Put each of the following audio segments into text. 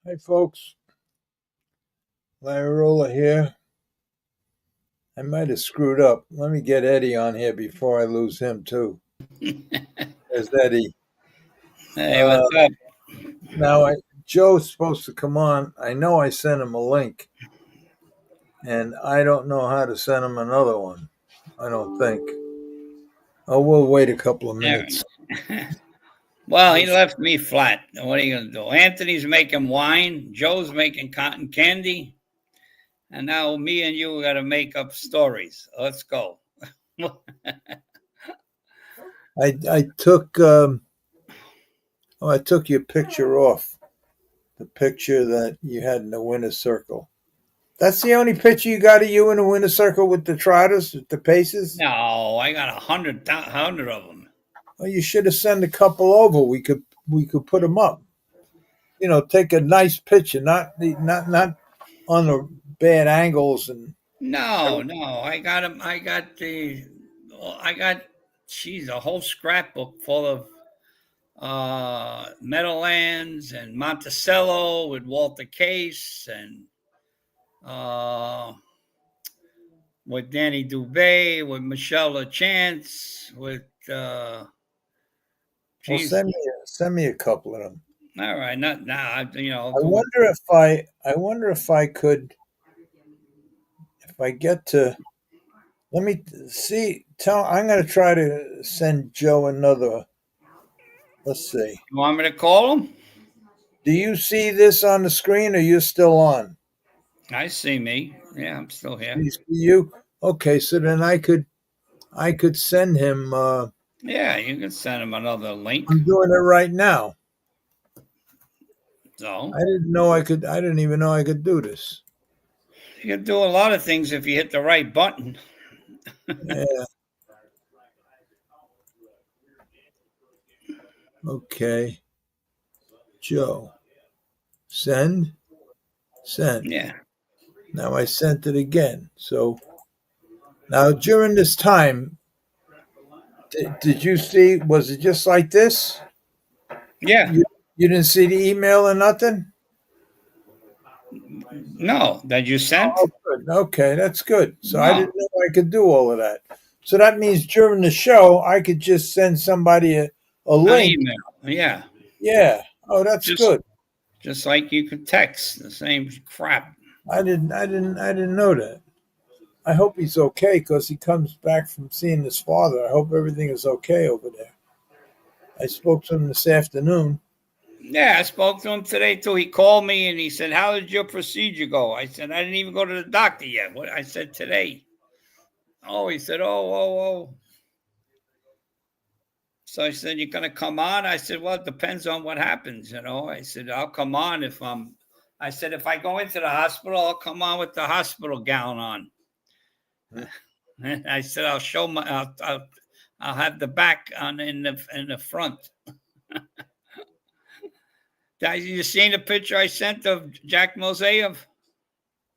Hey folks, Rolla here. I might have screwed up. Let me get Eddie on here before I lose him too. There's Eddie. Hey, Uh, what's up? now Joe's supposed to come on. I know I sent him a link, and I don't know how to send him another one. I don't think. Oh, we'll wait a couple of There. minutes. Well, he left me flat. What are you going to do? Anthony's making wine. Joe's making cotton candy. And now me and you got to make up stories. Let's go. I took I took your picture off. The picture that you had in the winner's circle. That's the only picture you got of you in the winner's circle with the trotters, with the paces. No, I got 100 of them. Well, you should have sent a couple over. We could put them up. Take a nice picture, not on the bad angles and. No. I got them. I got, geez, a whole scrapbook full of Meadowlands and Monticello with Walter Case and uh, with Danny Dubé, with Michelle LaChance, with Well, geez, send me a couple of them. all right, not now. I'll I do it. wonder if I could, if I get to. Let me see. I'm going to try to send Joe another. Let's see. You want me to call him? Do you see this on the screen, or you're still on? I see me. Yeah, I'm still here. You see you? Okay, so then I could send him. Yeah, you can send him another link. I'm doing it right now. So I didn't even know I could do this. you can do a lot of things if you hit the right button. Yeah. Okay. Joe. Send. Send. Yeah. Now I sent it again. So now during this time, did you see? Was it just like this? Yeah. You didn't see the email or nothing? No, that you sent? Oh, good. Okay, that's good. So I No. didn't know I could do all of that. So that means during the show, I could just send somebody a An link. email. Yeah. Yeah. Oh, that's Just good. just like you could text the same crap. I didn't know that. I hope he's okay because he comes back from seeing his father. I hope everything is okay over there. I spoke to him this afternoon. Yeah, I spoke to him today too. He called me and he said, "How did your procedure go?" I said, "I didn't even go to the doctor yet." What I said today. Oh, he said, "Oh." So I said, "You're gonna come on?" I said, "Well, it depends on what happens, you know." I said, "I'll come on if I'm." I said, "If I go into the hospital, I'll come on with the hospital gown on." I said, "I'll show my. I'll have the back on in the front." You seen the picture I sent of Jack Moseyev?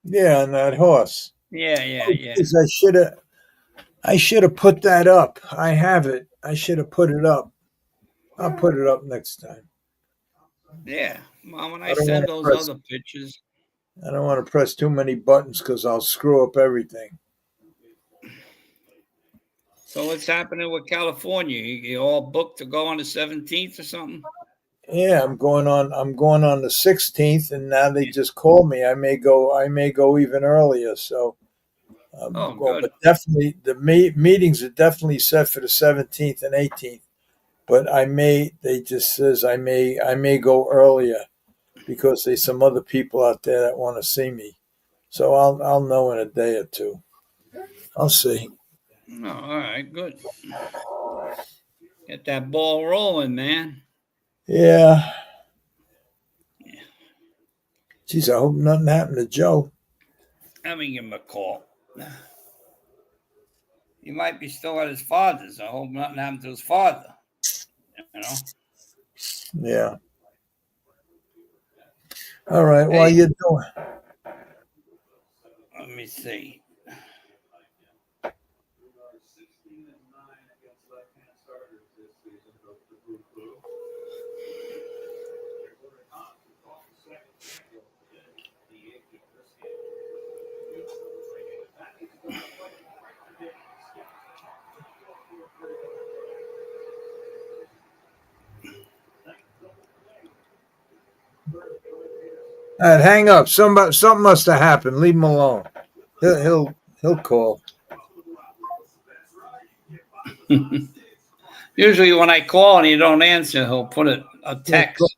Yeah, on that horse. Yeah. Oh, geez, I should have put that up. I have it. I should have put it up. I'll put it up next time. Yeah. Well, when I I don't want send to those press. other pictures, I don't want to press too many buttons because I'll screw up everything. so what's happening with California? You all booked to go on the 17th or something? Yeah, I'm going on the 16th, and now they just called me. I may go. I may go even earlier. So, Oh, well, good. but definitely the meetings are definitely set for the 17th and 18th. But I may. They just says I may go earlier because there's some other people out there that want to see me. So I'll know in a day or two. I'll see. Oh, all right, good. Get that ball rolling, man. Yeah. Geez, I hope nothing happened to Joe. Let me give him a call. He might be still at his father's. I hope nothing happened to his father. You know. Yeah. All right. Well, Hey, you doing? let me see. All right, hang up. Something must have happened. Leave him alone. He'll call. Usually, when I call and you don't answer, he'll put a text.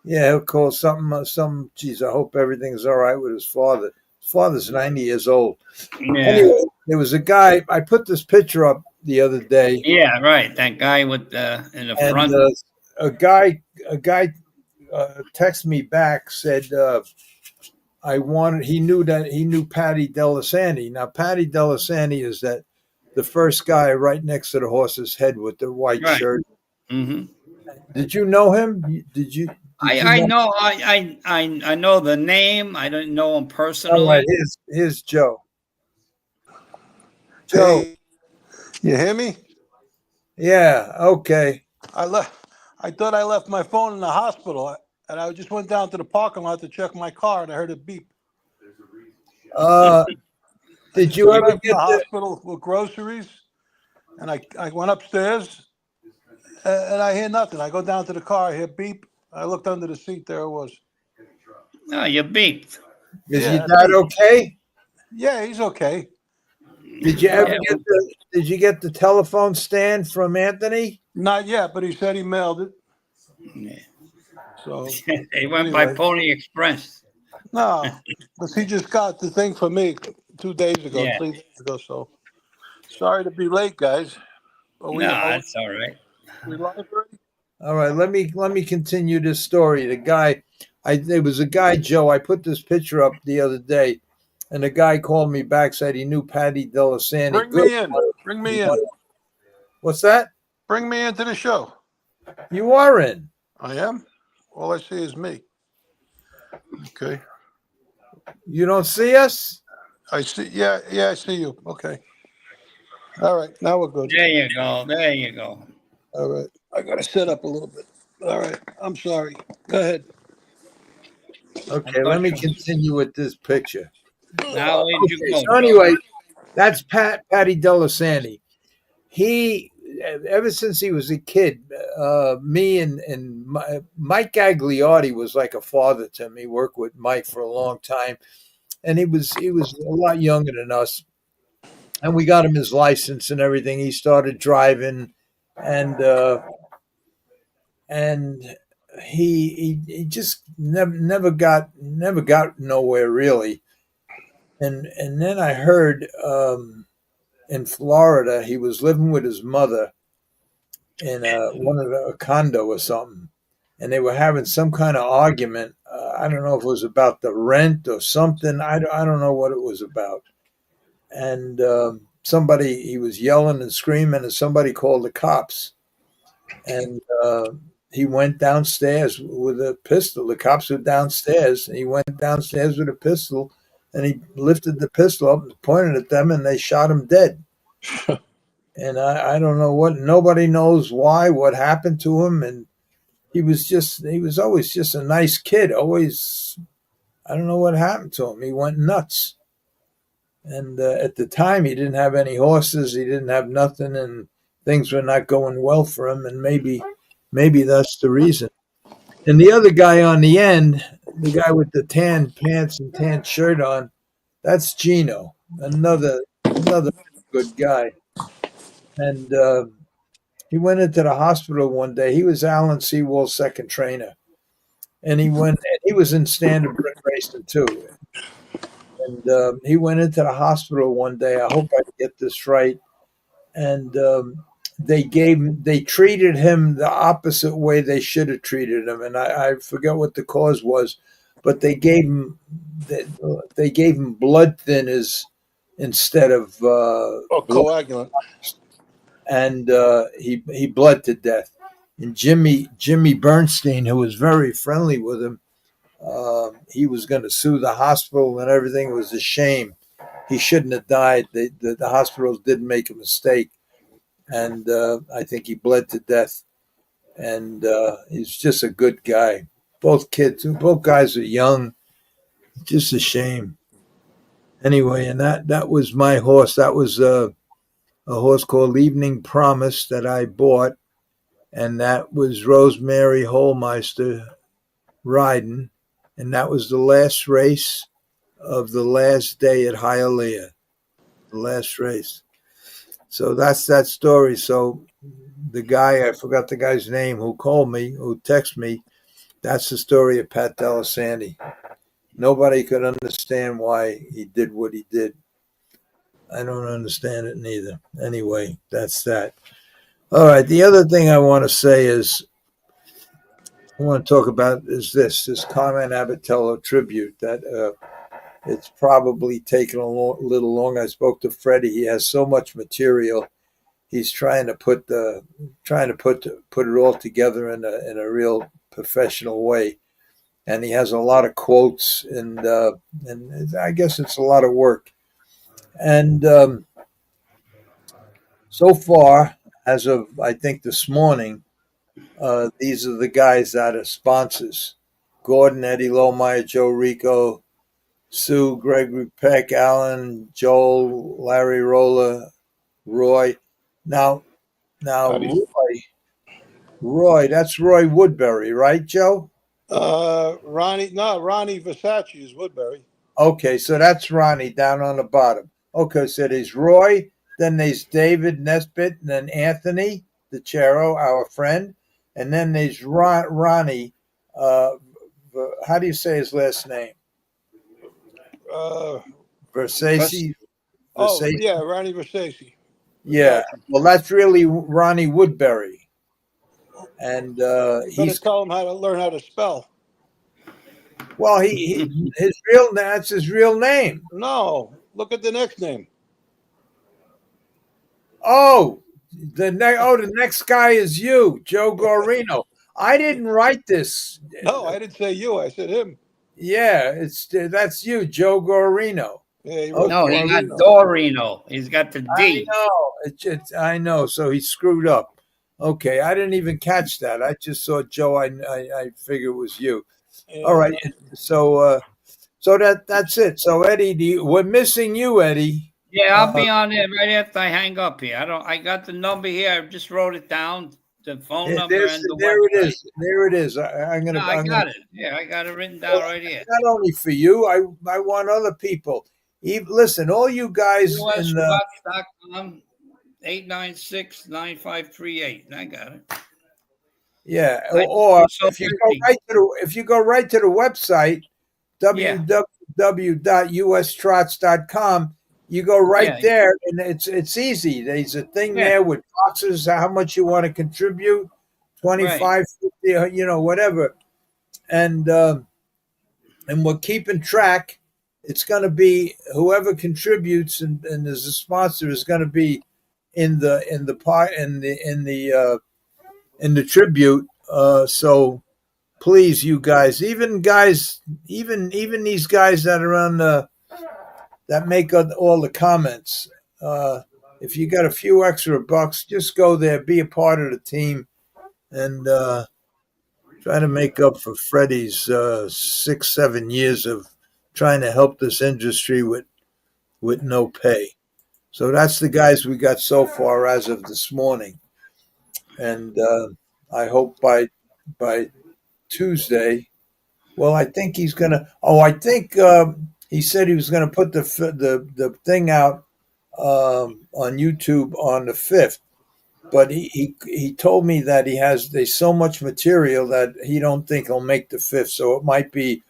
Yeah, he'll call something. Geez, I hope everything's all right with his father. His father's 90 years old. Yeah. Anyway, there was a guy. I put this picture up the other day. Yeah, right. That guy with in the And front. a guy texted me back, said he knew Patty Delisani. Now Patty Delisani is the first guy right next to the horse's head with the white Right. shirt. Mm-hmm. Did you know him? Did you I know I know the name. I don't know him personally. All right, here's Joe. Joe. Hey, you hear me? Yeah, okay. I thought I left my phone in the hospital, and I just went down to the parking lot to check my car, and I heard a beep. Did you ever Left get the hospital with groceries, and I went upstairs, and I hear nothing. I go down to the car, I hear beep. I looked under the seat. There it was. No, you beeped. Is Yeah, your dad okay? Yeah, he's okay. Did you get the telephone stand from Anthony? Not yet, but he said he mailed it. Yeah. So They went by Pony Express. no, because he just got the thing for me 2 days ago, Yeah. 3 days ago. So sorry to be late, guys. No, that's all right. We live already? All right, let me continue this story. There was a guy, Joe. I put this picture up the other day, and the guy called me back, said he knew Patty Delisani. Bring me in. Bring me in. What's that? Bring me into the show. You are in. I am. All I see is me. Okay. You don't see us? I see. Yeah, I see you. Okay. All right. Now we're good. There you go. There you go. All right. I got to sit up a little bit. All right. I'm sorry. Go ahead. Okay, let me continue with this picture. Now where'd you go? So anyway, that's Patty Delisani. He, ever since he was a kid, me and Mike Gagliardi was like a father to me. Worked with Mike for a long time, and he was a lot younger than us. And we got him his license and everything. He started driving, and he just never got nowhere really. And then I heard in Florida he was living with his mother in a condo or something, and they were having some kind of argument. I don't know if it was about the rent or something. I don't know what it was about. And he was yelling and screaming, and somebody called the cops. And he went downstairs with a pistol. The cops were downstairs, and he went downstairs with a pistol, and he lifted the pistol up and pointed at them, and they shot him dead. And I don't know what. Nobody knows why. What happened to him? And he was always just a nice kid. Always, I don't know what happened to him. He went nuts. And at the time, he didn't have any horses. He didn't have nothing, and things were not going well for him. And maybe that's the reason. And the other guy on the end, the guy with the tan pants and tan shirt on, that's Gino, another good guy. And he went into the hospital one day. He was Alan Sewell's second trainer, and he was in standardbred racing too. And he went into the hospital one day. I hope I get this right. And they treated him the opposite way they should have treated him. And I forget what the cause was, but they gave him blood thinners instead of coagulant. And he bled to death. And Jimmy Bernstein, who was very friendly with him, he was going to sue the hospital and everything. It was a shame. He shouldn't have died. The hospitals didn't make a mistake. And I think he bled to death. And he's just a good guy. Both guys are young. Just a shame. Anyway, and that was my horse. That was a horse called Evening Promise that I bought. And that was Rosemary Holmeister riding. and that was the last race of the last day at Hialeah, the last race. So that's that story. So the guy, I forgot the guy's name, who called me, who texted me, that's the story of Pat Delisandi. Nobody could understand why he did what he did. I don't understand it neither. Anyway, that's that. All right. The other thing I want to say is, I want to talk about is this Carmine Abbatiello tribute that it's probably taken a little long. I spoke to Freddie. He has so much material. He's trying to put it all together in a real professional way, and he has a lot of quotes, and I guess it's a lot of work. And so far, as of I think this morning, these are the guys that are sponsors: Gordon, Eddie Lohmeyer, Joe Rico, Sue, Gregory Peck, Alan, Joel, Larry Rolla, Roy. Now, Roy, that's Roy Woodbury, right, Joe? Ronnie Versace is Woodbury. Okay, so that's Ronnie down on the bottom. Okay, so there's Roy, then there's David Nesbitt, and then Anthony DiChiaro, our friend, and then there's Ronnie. How do you say his last name? Versace. Oh, yeah, Ronnie Versace. Yeah, well, that's really Ronnie Woodbury, and he's tell him how to learn how to spell. Well, that's his real name. No, look at the next name. Oh, the next guy is you, Joe Guarino. I didn't write this. No, I didn't say you. I said him. Yeah, that's you, Joe Guarino. Yeah, no, he got Dorino. He's got the D. I know. I know. So he screwed up. Okay, I didn't even catch that. I just saw Joe. I figured it was you. Yeah. All right. So that's it. So Eddie, we're missing you, Eddie. Yeah, I'll be on it right after I hang up here. I got the number here. I just wrote it down. The phone number and the website. There it is. I got it. Yeah, I got it written down right here. Not only for you, I want other people. Listen, all you guys in the 896-9538. I got it. Yeah, or if you go right to the website, www.ustrots.com, you go right there, and it's easy. There's a thing there with boxes, how much you want to contribute, 25, 50, whatever, and we're keeping track. It's going to be whoever contributes and is a sponsor is going to be in the tribute. So please, you guys, even these guys that are on that make all the comments. If you got a few extra bucks, just go there, be a part of the team, and try to make up for Freddie's 6-7 years of trying to help this industry with no pay. So that's the guys we got so far as of this morning, and I hope by Tuesday. Well, I think he's gonna. Oh, I think he said he was gonna put the thing out on YouTube on the 5th, but he told me that there's so much material that he don't think he'll make the 5th, so it might be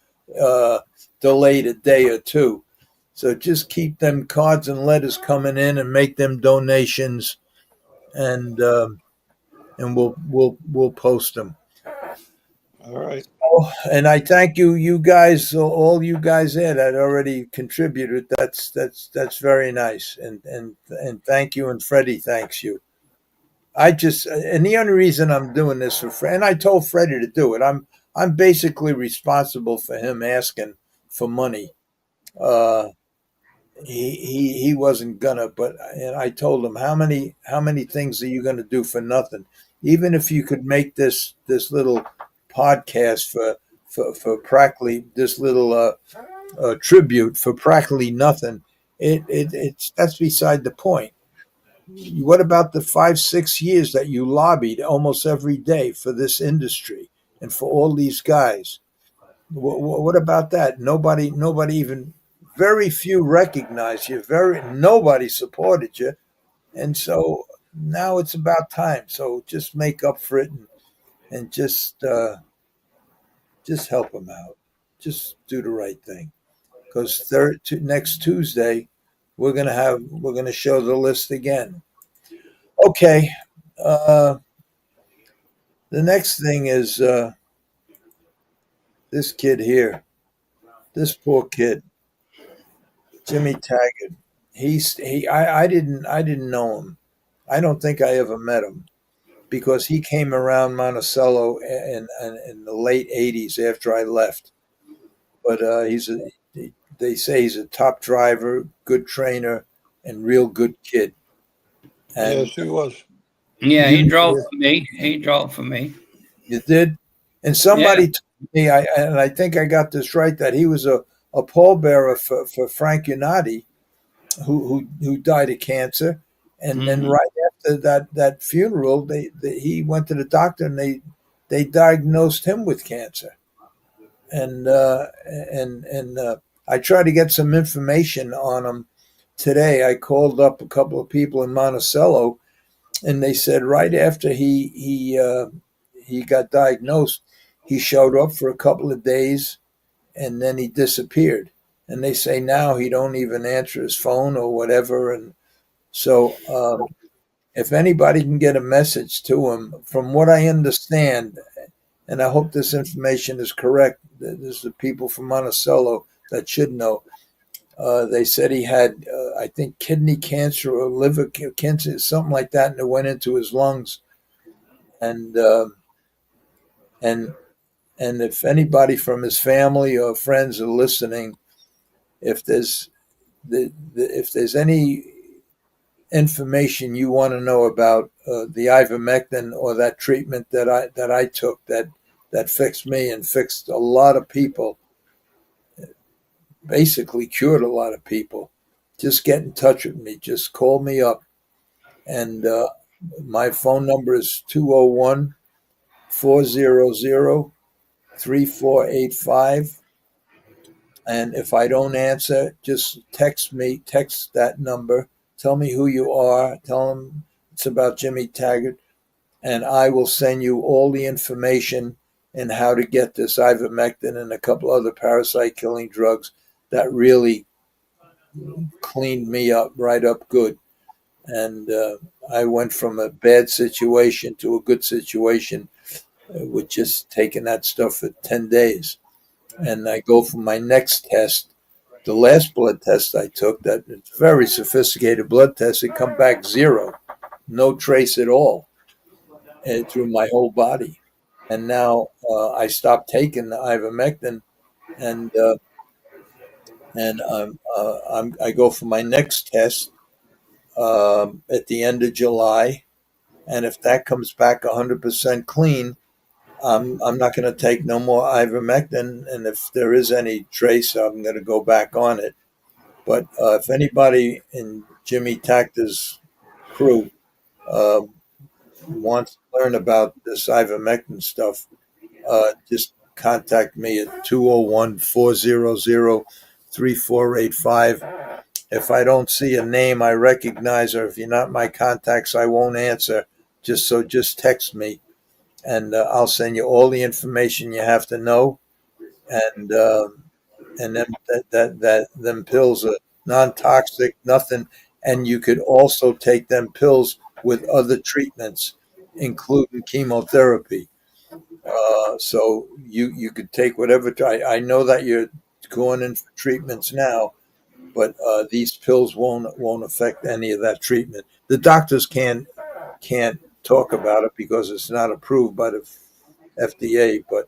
delayed a day or two. So just keep them cards and letters coming in and make them donations, and we'll post them. All right. Oh, and I thank you guys, all you guys there that already contributed. That's very nice, and thank you, and Freddie thanks you. And the only reason I'm doing this for Freddie, and I told Freddie to do it. I'm basically responsible for him asking for money. He wasn't gonna, but I told him how many things are you gonna do for nothing? Even if you could make this little podcast for practically this little tribute for practically nothing, that's beside the point. What about the 5-6 years that you lobbied almost every day for this industry and for all these guys? What about that? Nobody even, very few recognized you. Nobody supported you, and so now it's about time. So just make up for it and just help them out. Just do the right thing. Because next Tuesday, we're gonna show the list again. Okay. Uh, the next thing is this kid here. This poor kid, Jimmy Taggart. I didn't know him. I don't think I ever met him because he came around Monticello in the late '80s after I left. But they say he's a top driver, good trainer, and real good kid. Yes, And he was. Yeah, you he drove for me. He drove for me. you did, and Yeah. somebody told me, and I think I got this right, that he was a pallbearer for Frank Unati, who died of cancer, and then Mhm. right after that funeral, he went to the doctor and they diagnosed him with cancer, and I tried to get some information on him today. I called up a couple of people in Monticello, and they said right after he got diagnosed, he showed up for a couple of days, and then he disappeared. And they say now he don't even answer his phone or whatever. And so, if anybody can get a message to him, from what I understand, and I hope this information is correct, this is the people from Monticello that should know. They said he had, I think, kidney cancer or liver cancer, something like that, and it went into his lungs. And and and if anybody from his family or friends are listening, if there's if there's any information you want to know about the ivermectin or that treatment that I took that fixed me and fixed a lot of people, basically cured a lot of people, just get in touch with me. Just call me up. And my phone number is 201-400-3485. And if I don't answer, just text that number. Tell me who you are. Tell them it's about Jimmy Taggart. And I will send you all the information and how to get this ivermectin and a couple other parasite killing drugs that really cleaned me up right up good. And I went from a bad situation to a good situation with just taking that stuff for 10 days. And I go for my next test. The last blood test I took, that it's very sophisticated blood test, it come back zero, no trace at all through my whole body. And now I stopped taking the ivermectin, and I go for my next test at the end of July, and if that comes back 100% clean, I'm not going to take no more ivermectin, and if there is any trace, I'm going to go back on it. But if anybody in Jimmy Tactor's crew uh, wants to learn about this ivermectin stuff, just contact me at 201-400-3485. If I don't see a name I recognize, or if you're not my contacts, I won't answer. Just text me, and I'll send you all the information you have to know. And then them pills are non-toxic, nothing. And you could also take them pills with other treatments, including chemotherapy. So you could take whatever. I know that you're going in for treatments now, but these pills won't affect any of that treatment. The doctors can't talk about it because it's not approved by the FDA, but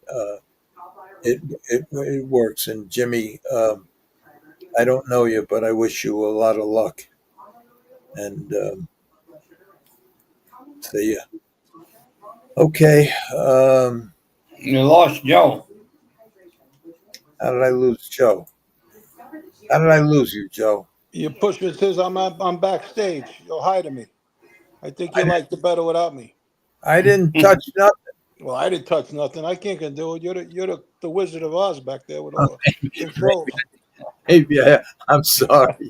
it works. And Jimmy, I don't know you, but I wish you a lot of luck. And see ya. Okay. You lost Joe. How did I lose Joe? How did I lose you, Joe? Your pushman says I'm backstage. You're hiding me. I think I you didn't, like the better without me. I didn't touch nothing. Well, I didn't touch nothing. I can't do it. You're the Wizard of Oz back there with all the control. Maybe I'm sorry.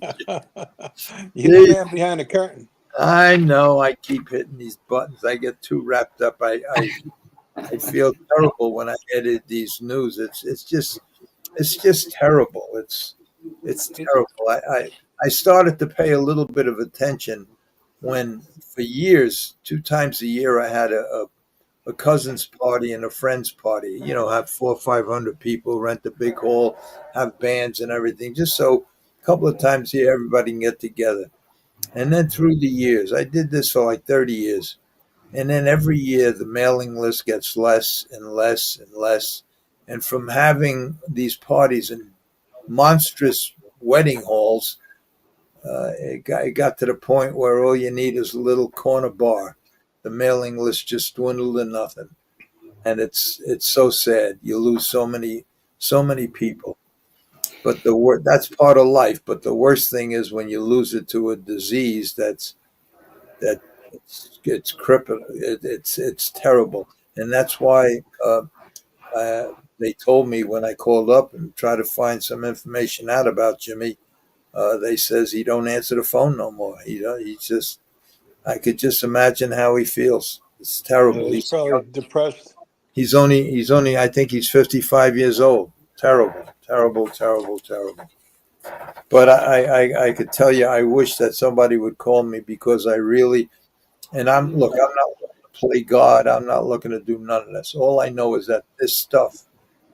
You're the man behind the curtain. I know I keep hitting these buttons. I get too wrapped up. I feel terrible when I edit these news. It's just terrible. It's terrible. I started to pay a little bit of attention when for years, 2 times a year, I had a cousin's party and a friend's party. Have 400 or 500 people, rent a big hall, have bands and everything, just so a couple of times a year everybody can get together. And then through the years, I did this for like 30 years. And then every year the mailing list gets less and less and less. And from having these parties in monstrous wedding halls, it got to the point where all you need is a little corner bar. The mailing list just dwindled to nothing. And it's so sad. You lose so many people. But that's part of life. But the worst thing is when you lose it to a disease that it's crippling. It's terrible, and that's why they told me when I called up and tried to find some information out about Jimmy. They says he don't answer the phone no more. He just. I could just imagine how he feels. It's terrible. He's probably depressed. He's only. I think he's 55 years old. Terrible, terrible, terrible, terrible. But I could tell you, I wish that somebody would call me because I really. And I'm not looking to play God. I'm not looking to do none of this. All I know is that this stuff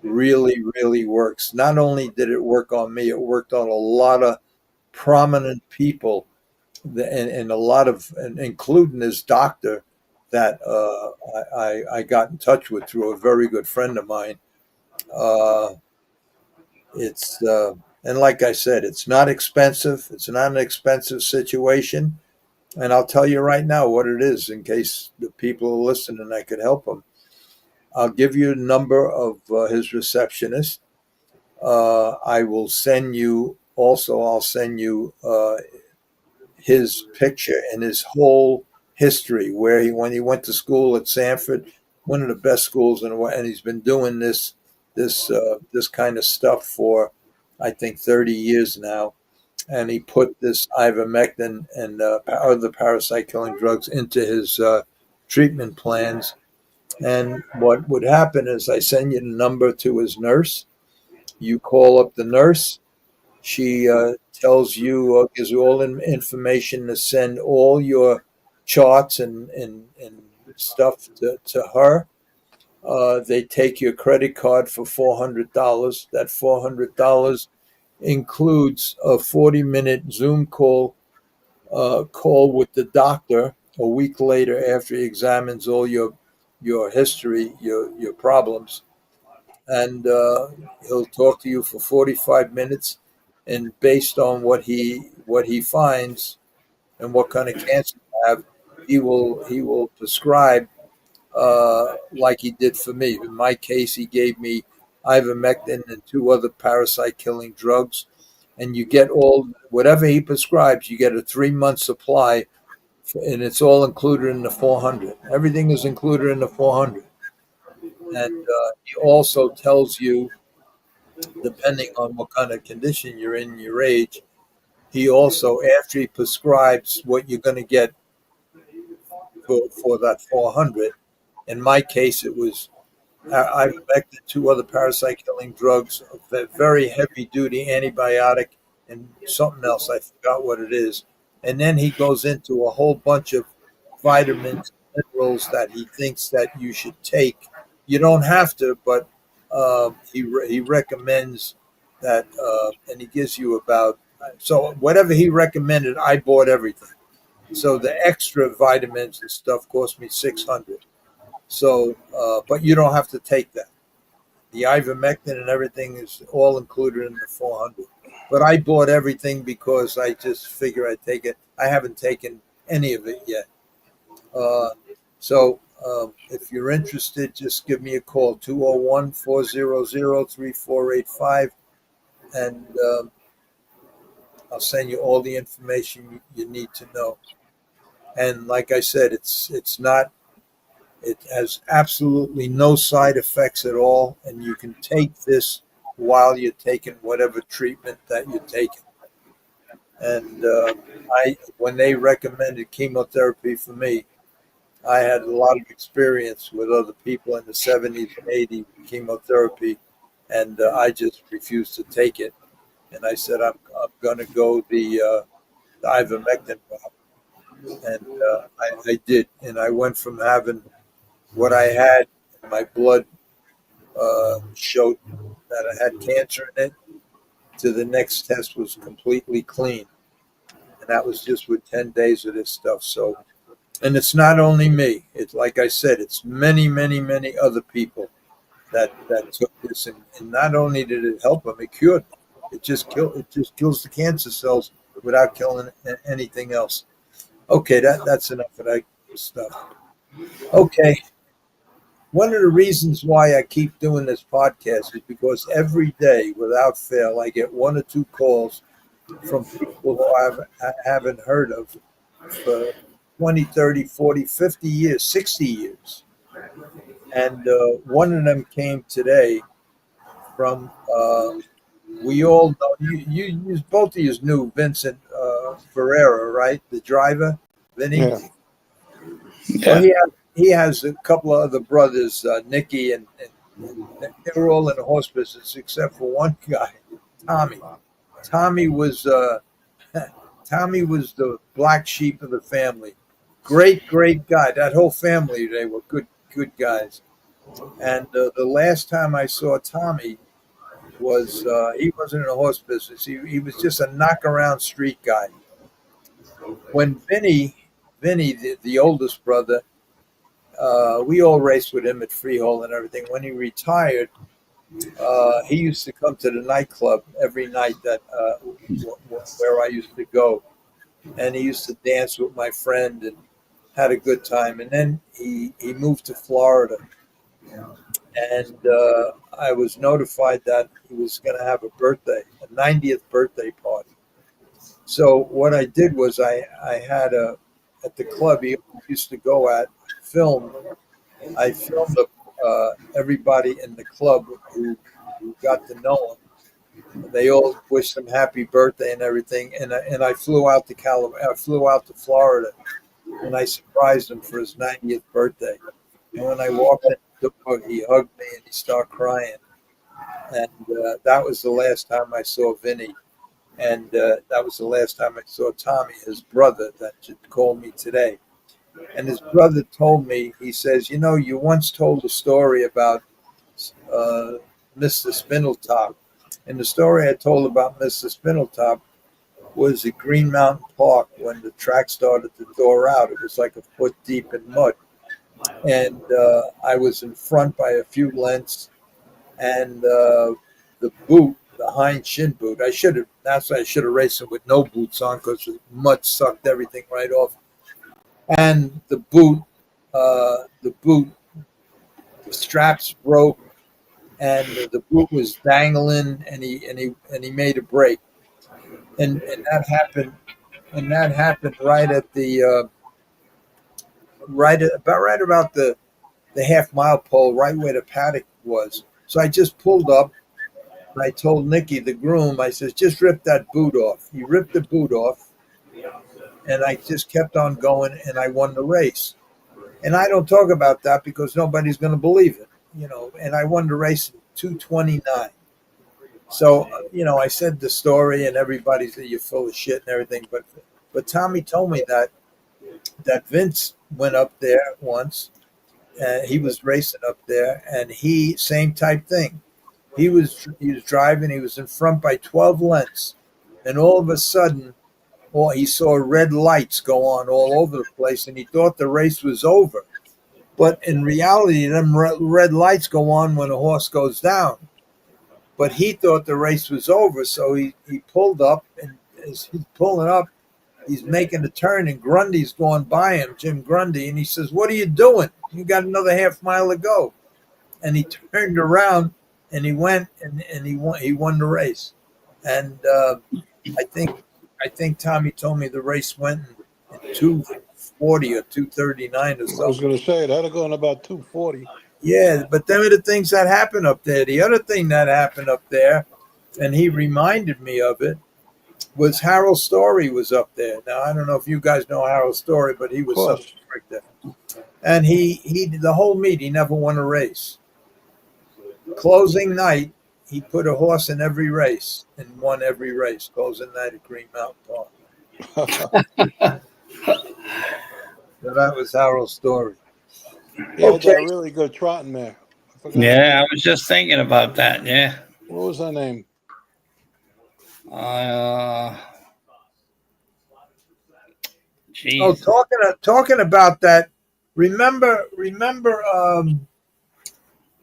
really, really works. Not only did it work on me, it worked on a lot of prominent people, and a lot of, and including his doctor that I got in touch with through a very good friend of mine. Uh, it's and like I said, it's not expensive. It's not an expensive situation. And I'll tell you right now what it is in case the people are listening and I could help them. I'll give you a number of his receptionist. I'll send you his picture and his whole history when he went to school at Sanford, one of the best schools in the world. And he's been doing this kind of stuff for, I think, 30 years now. And he put this ivermectin and other parasite-killing drugs into his treatment plans. And what would happen is I send you the number to his nurse. You call up the nurse. She tells you, gives you all information to send all your charts and stuff to her. They take your credit card for $400. That $400 includes a 40-minute Zoom call with the doctor a week later after he examines all your history, your problems, and he'll talk to you for 45 minutes, and based on what he finds and what kind of cancer you have, he will prescribe like he did for me. In my case, he gave me ivermectin and two other parasite-killing drugs, and you get whatever he prescribes. You get a 3-month supply, and it's all included in the 400. Everything is included in the 400, and he also tells you, depending on what kind of condition you're in, your age. He also, after he prescribes what you're going to get for that 400. In my case, it was I've affected two other parasite-killing drugs, a very heavy-duty antibiotic, and something else. I forgot what it is. And then he goes into a whole bunch of vitamins, minerals that he thinks that you should take. You don't have to, but he recommends that, and he gives you about. So whatever he recommended, I bought everything. So the extra vitamins and stuff cost me $600. So, but you don't have to take that. The ivermectin and everything is all included in the 400. But I bought everything because I just figure I'd take it. I haven't taken any of it yet. So if you're interested, just give me a call, 201-400-3485. And I'll send you all the information you need to know. And like I said, it's not It has absolutely no side effects at all, and you can take this while you're taking whatever treatment that you're taking. And when they recommended chemotherapy for me, I had a lot of experience with other people in the 70s and 80s with chemotherapy, and I just refused to take it. And I said, I'm going to go the ivermectin route. And I did. And I went from having what I had, my blood showed that I had cancer in it, to the next test was completely clean. And that was just with 10 days of this stuff. So, and it's not only me. It's like I said, it's many, many, many other people that took this, and not only did it help them, it cured them. It just kills the cancer cells without killing anything else. Okay, that's enough of that stuff. Okay. One of the reasons why I keep doing this podcast is because every day, without fail, I get one or two calls from people who I haven't heard of for 20, 30, 40, 50 years, 60 years. And one of them came today from, we all know, you both of you knew Vincent Ferreira, right? The driver, Vinny? Yeah. Well, he has a couple of other brothers, Nicky, and they were all in the horse business except for one guy, Tommy. Tommy was Tommy was the black sheep of the family. Great guy. That whole family, they were good guys. And the last time I saw Tommy was he wasn't in the horse business. He was just a knock around street guy. When Vinny, the oldest brother, we all raced with him at Freehold and everything. When he retired, he used to come to the nightclub every night that where I used to go, and he used to dance with my friend and had a good time. And then he moved to Florida, and I was notified that he was going to have a 90th birthday party. So what I did was I had at the club he used to go at, I filmed everybody in the club who got to know him. They all wished him happy birthday and everything. And I flew out to Florida, and I surprised him for his 90th birthday. And when I walked in the door, he hugged me and he started crying. And that was the last time I saw Vinny. And that was the last time I saw Tommy, his brother, that called me today. And his brother told me, he says, you once told a story about Mr. Spindletop. And the story I told about Mr. Spindletop was at Green Mountain Park when the track started to thaw out. It was like a foot deep in mud. And I was in front by a few lengths. And the boot, the hind shin boot, that's why I should have raced it with no boots on, because the mud sucked everything right off. And the boot, the straps broke, and the boot was dangling, and he made a break, and that happened, right at the right about the half mile pole, right where the paddock was. So I just pulled up, and I told Nicky, the groom, I says, just rip that boot off. He ripped the boot off. And I just kept on going, and I won the race. And I don't talk about that because nobody's going to believe it, And I won the race in 2:29. So, I said the story, and everybody said you're full of shit and everything. But Tommy told me that Vince went up there once, and he was racing up there, and same type thing. He was driving. He was in front by 12 lengths, and all of a sudden, he saw red lights go on all over the place, and he thought the race was over. But in reality, them red lights go on when a horse goes down. But he thought the race was over, so he pulled up, and as he's pulling up, he's making a turn, and Grundy's going by him, Jim Grundy, and he says, "What are you doing? You got another half mile to go." And he turned around, and he went, and he won the race. And I think Tommy told me the race went in 240 or 239 or I was something. going to say that'll go in about 240. Yeah, but them are the things that happen up there. The other thing that happened up there, and he reminded me of it, was Harold Story was up there. Now I don't know if you guys know Harold Story, but he Of was something course. like that. And he the whole meet he never won a race. Closing night, he put a horse in every race and won every race. Closing night at Green Mountain Park. So that was Harold's story. He had Okay. that really good trotting mare. I forgot her Yeah, I name. was just thinking about that. Yeah. What was her name? Geez. Oh, talking about that. Remember.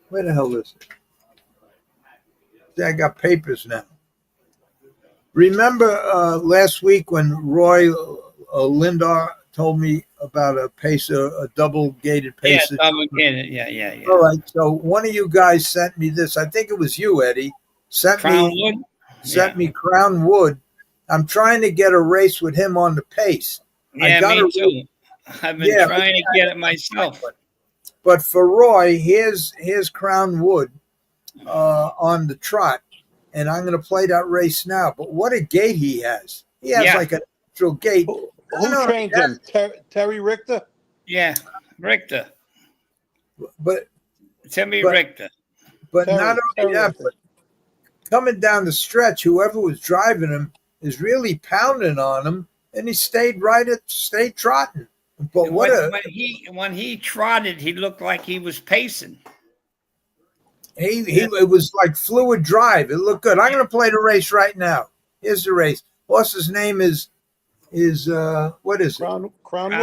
Where the hell is it? I got papers now. Remember last week when Roy Lindar told me about a pacer, a double gated Yeah, pacer? yeah. All right. So one of you guys sent me this. I think it was you, Eddie. Sent Crown me Wood? Crown Wood. I'm trying to get a race with him on the pace. Yeah, me too. I've been trying to get it myself. But for Roy, here's Crown Wood on the trot, and I'm going to play that race now. But what a gait he has! He has like a natural gait. Who trained him? Terry Richter? Yeah, Richter. But Timmy Richter. But Terry, not only that, but coming down the stretch, whoever was driving him is really pounding on him, and he stayed trotting. But when he trotted, he looked like he was pacing. It was like fluid drive. It looked good. I'm going to play the race right now. Here's the race. Horse's name is what is it? Crown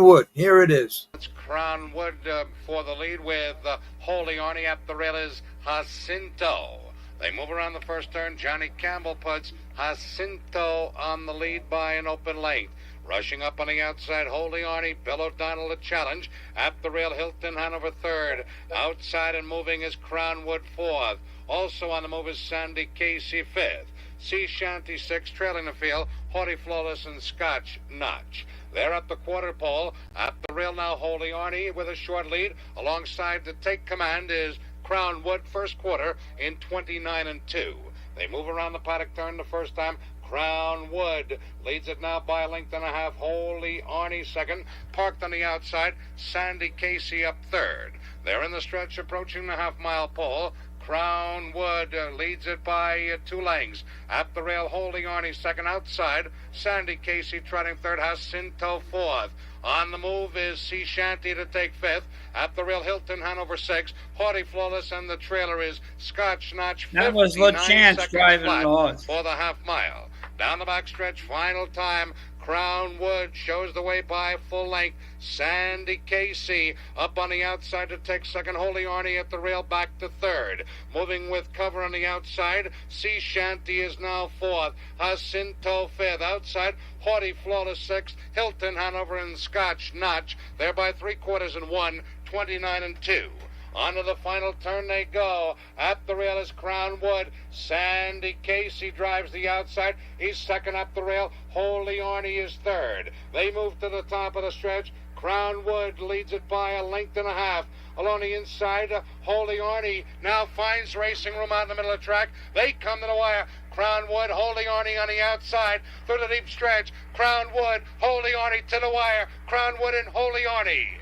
Wood. Here it is. It's Crown Wood for the lead with Holy Arnie at the rail is Jacinto. They move around the first turn. Johnny Campbell puts Jacinto on the lead by an open length. Rushing up on the outside, Holy Arnie, Bill O'Donnell the challenge. At the rail, Hilton Hanover third. Outside and moving is Crown Wood fourth. Also on the move is Sandy Casey fifth. Sea Shanty sixth, trailing the field, Haughty Flawless and Scotch Notch. They're at the quarter pole. At the rail now, Holy Arnie with a short lead. Alongside to take command is Crown Wood first quarter in 29-2. They move around the paddock turn the first time. Crown Wood leads it now by a length and a half. Holy Arnie second. Parked on the outside. Sandy Casey up third. They're in the stretch approaching the half-mile pole. Crown Wood leads it by 2 lengths. At the rail, Holy Arnie second outside. Sandy Casey trotting third. Jacinto fourth. On the move is Sea Shanty to take fifth. At the rail, Hilton Hanover sixth. Haughty Flawless and the trailer is Scotch Notch. That was LaChance driving the horse for the half mile. Down the back stretch, final time. Crown Wood shows the way by full length. Sandy Casey up on the outside to take second. Holy Arnie at the rail back to third. Moving with cover on the outside. Sea Shanty is now fourth. Jacinto fifth. Outside, Haughty Flawless sixth. Hilton Hanover and Scotch Notch. They're by 3/4 29-2. Onto the final turn they go. At the rail is Crown Wood. Sandy Casey drives the outside. He's second up the rail. Holy Arnie is third. They move to the top of the stretch. Crown Wood leads it by a length and a half. Along the inside, Holy Arnie now finds racing room out in the middle of the track. They come to the wire. Crown Wood, Holy Arnie on the outside through the deep stretch. Crown Wood, Holy Arnie to the wire. Crown Wood and Holy Arnie.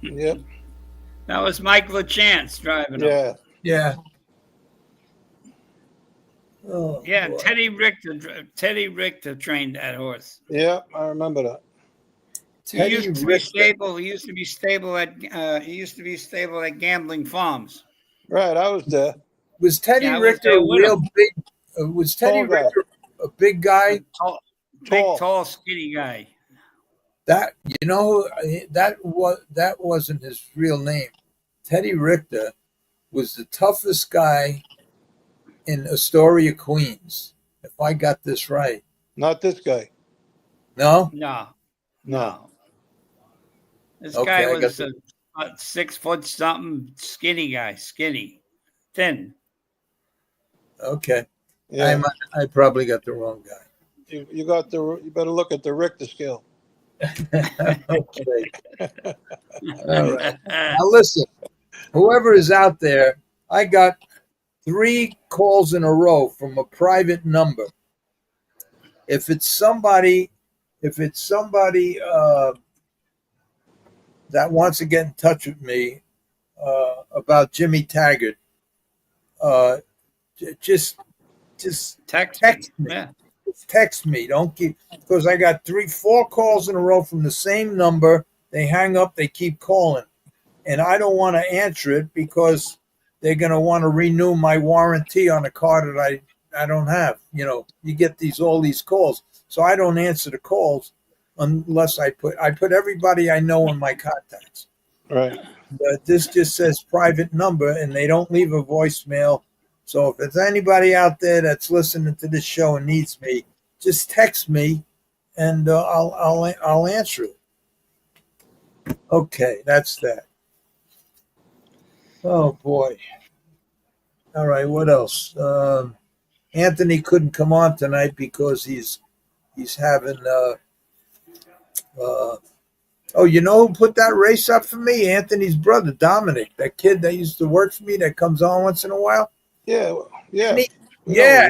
Yep. That was Mike LaChance driving. Yeah. Oh, yeah, boy. Teddy Richter trained that horse. Yeah, I remember that. He used to be stable at Gambling Farms. Right, I was there. Was Teddy Richter a real big? Was Teddy Richter a big guy? Tall, skinny guy. That that wasn't his real name. Teddy Richter was the toughest guy in Astoria, Queens. If I got this right. Not this guy. No. This guy was a 6 foot something, skinny guy, thin. Okay. Yeah. I probably got the wrong guy. You got the. You better look at the Richter scale. Okay. All right. Now listen, whoever is out there, I got 3 calls in a row from a private number. If it's somebody that wants to get in touch with me about Jimmy Taggart, just Text me. Yeah. Text me. Don't keep, because I got 4 calls in a row from the same number. They hang up. They keep calling, and I don't want to answer it because they're going to want to renew my warranty on a car that I don't have. You know, you get all these calls, so I don't answer the calls unless I put everybody I know in my contacts. Right. But this just says private number, and they don't leave a voicemail. So if there's anybody out there that's listening to this show and needs me, just text me, and I'll answer it. Okay, that's that. Oh boy. All right, what else? Anthony couldn't come on tonight because he's having. Oh, you know who put that race up for me? Anthony's brother, Dominic, that kid that used to work for me that comes on once in a while. Yeah. Yeah. Yeah.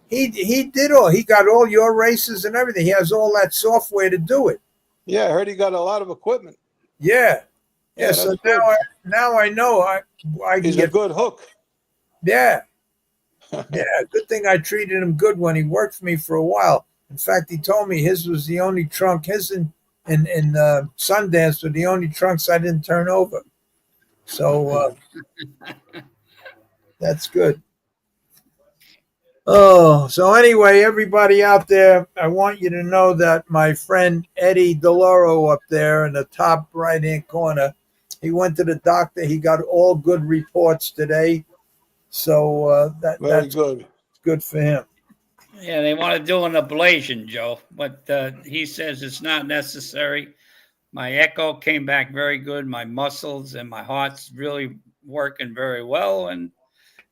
He did all. He got all your races and everything. He has all that software to do it. Yeah. I heard he got a lot of equipment. Yeah. Yeah. So Good. now I know I can He's get a good hook. Yeah. Yeah. Good thing I treated him good when he worked for me for a while. In fact, he told me his was the only trunk. His and Sundance were the only trunks I didn't turn over. So that's good. Oh, so anyway, everybody out there, I want you to know that my friend Eddie DeLauro up there in the top right-hand corner, he went to the doctor. He got all good reports today. So that's good for him. Yeah, they want to do an ablation, Joe, but he says it's not necessary. My echo came back very good. My muscles and my heart's really working very well. And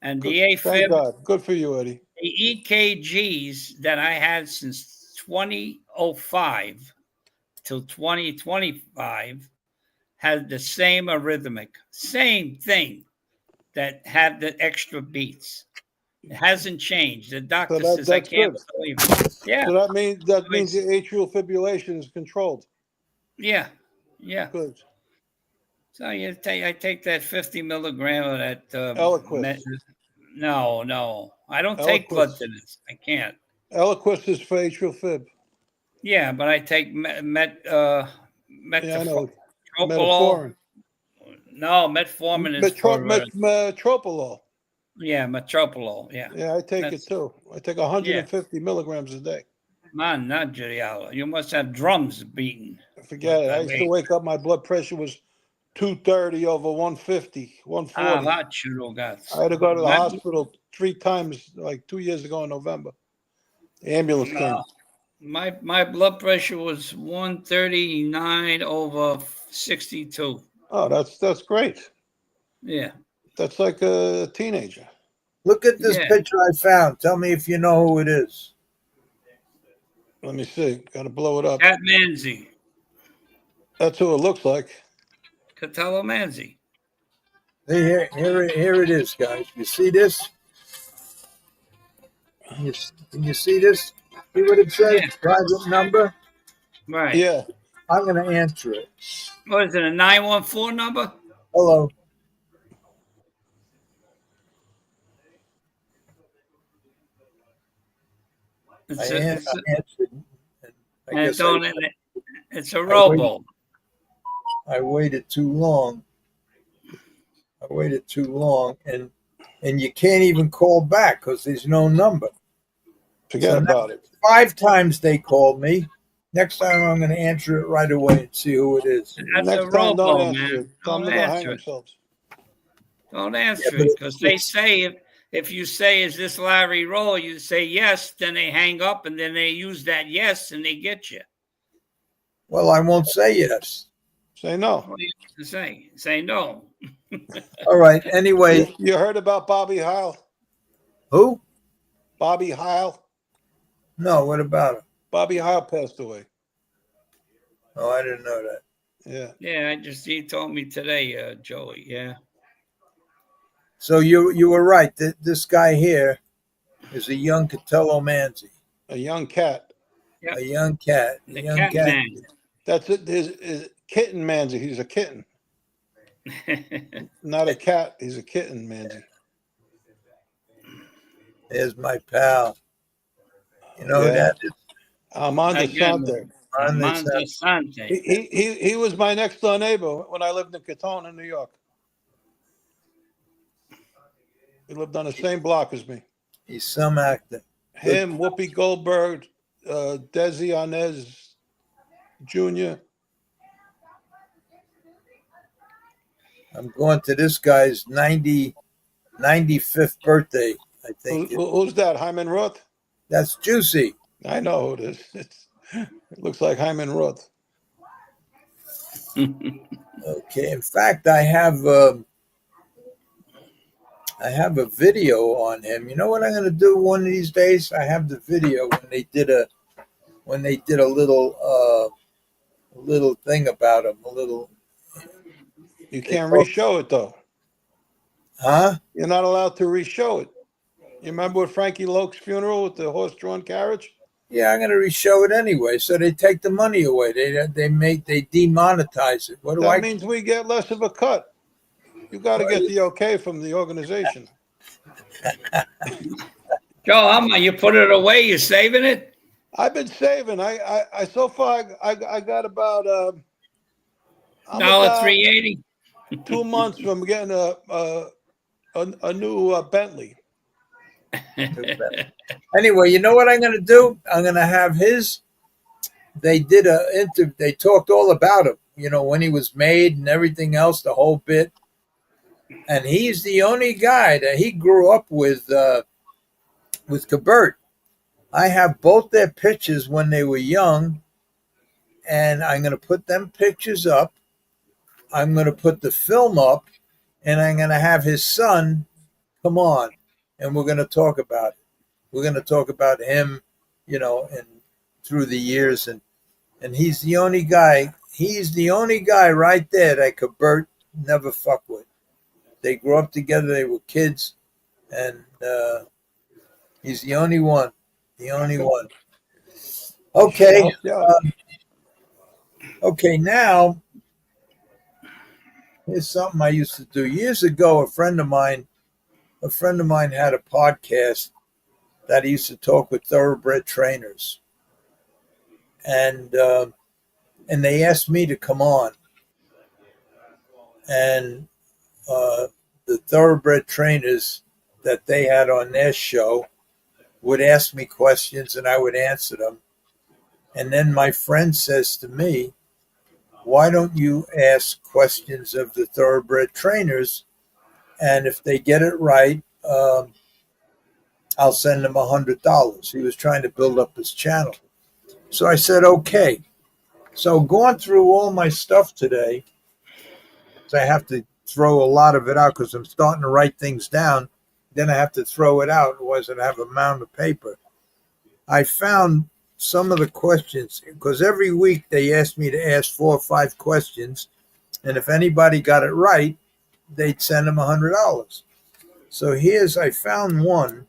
the AFib. Thank God. Good for you, Eddie. The EKGs that I had since 2005 till 2025 had the same arrhythmic, same thing that had the extra beats. It hasn't changed. The doctor says I can't believe it. Yeah. So that means the atrial fibrillation is controlled. Yeah. Good. So I take that 50 milligram of that. Eliquis. No. I don't take blood thinners. I can't. Eliquis is for atrial fib. Yeah, but I take metformin. No, metformin is metropolol. Yeah, metropolol. Yeah. Yeah, I take it too. I take 150 milligrams a day. Man, not DiChiaro. You must have drums beating. Forget it. I used to wake up. My blood pressure was 230 over 150, 140. I had to go to the hospital 3 times, like 2 years ago in November. The ambulance came. My blood pressure was 139 over 62. Oh, that's great. Yeah. That's like a teenager. Look at this picture I found. Tell me if you know who it is. Let me see. Got to blow it up. Cat Manzi. That's who it looks like. Catello Manzi. Here it is, guys. You see this? Can you see this? See what it says? Yeah. Private number? Right. Yeah. I'm going to answer it. What is it, a 914 number? Hello. I answered. It's a robo. I waited too long. And you can't even call back because there's no number. Forget about it. 5 times they called me. Next time I'm going to answer it right away and see who it is. That's a robo, man. Don't answer it. Don't answer it because they say if you say, is this Larry Rolla, you say yes, then they hang up and then they use that yes and they get you. Well, I won't say yes. Say no. What do you have to say? Say no. All right. Anyway. You heard about Bobby Heil? Who? Bobby Heil. No, what about him? Bobby Howe passed away. Oh, I didn't know that. Yeah. Yeah, he told me today, Joey. Yeah. So you were right. This guy here is a young Catello Manzi. A young cat. Yep. A young cat. A The young cat man. That's it. His kitten Manzi. He's a kitten. Not a cat. He's a kitten Manzi. There's my pal. You know that is Armando Sante. Armando Sante. He was my next door neighbor when I lived in Katona, New York. He lived on the same block as me. He's some actor. Him, Whoopi Goldberg, Desi Arnaz Jr. I'm going to this guy's 95th birthday, I think. Who's that? Hyman Roth? That's Juicy. I know who it is. It looks like Hyman Roth. Okay. In fact, I have a video on him. You know what I'm going to do one of these days? I have the video when they did a little thing about him. You can't re-show it though. Huh? You're not allowed to re-show it. You remember with Frankie Loke's funeral with the horse-drawn carriage? Yeah, I'm going to re-show it anyway. So they take the money away. They demonetize it. What do That means we get less of a cut. You got to get the okay from the organization. Joe, how much you put it away? You saving it? I've been saving. I so far I got about $3.80. 2 months from getting a new Bentley. Anyway, you know what I'm going to do? I'm going to have they talked all about him, when he was made and everything else, the whole bit. And he's the only guy that he grew up with Cabert. I have both their pictures when they were young, and I'm going to put them pictures up. I'm going to put the film up, and I'm going to have his son come on, and we're going to talk about it. We're going to talk about him, and through the years, and he's the only guy. He's the only guy right there that Cabert never fucked with. They grew up together. They were kids, and he's the only one. The only one. Okay. Okay. Now, here's something I used to do years ago. A friend of mine had a podcast that he used to talk with thoroughbred trainers, and they asked me to come on, and the thoroughbred trainers that they had on their show would ask me questions and I would answer them. And then my friend says to me, why don't you ask questions of the thoroughbred trainers? And if they get it right, I'll send them $100. He was trying to build up his channel. So I said, okay. So going through all my stuff today, I have to throw a lot of it out because I'm starting to write things down. Then I have to throw it out, otherwise I'd have a mound of paper. I found some of the questions, because every week they asked me to ask 4 or 5 questions, and if anybody got it right, they'd send them $100. So I found one,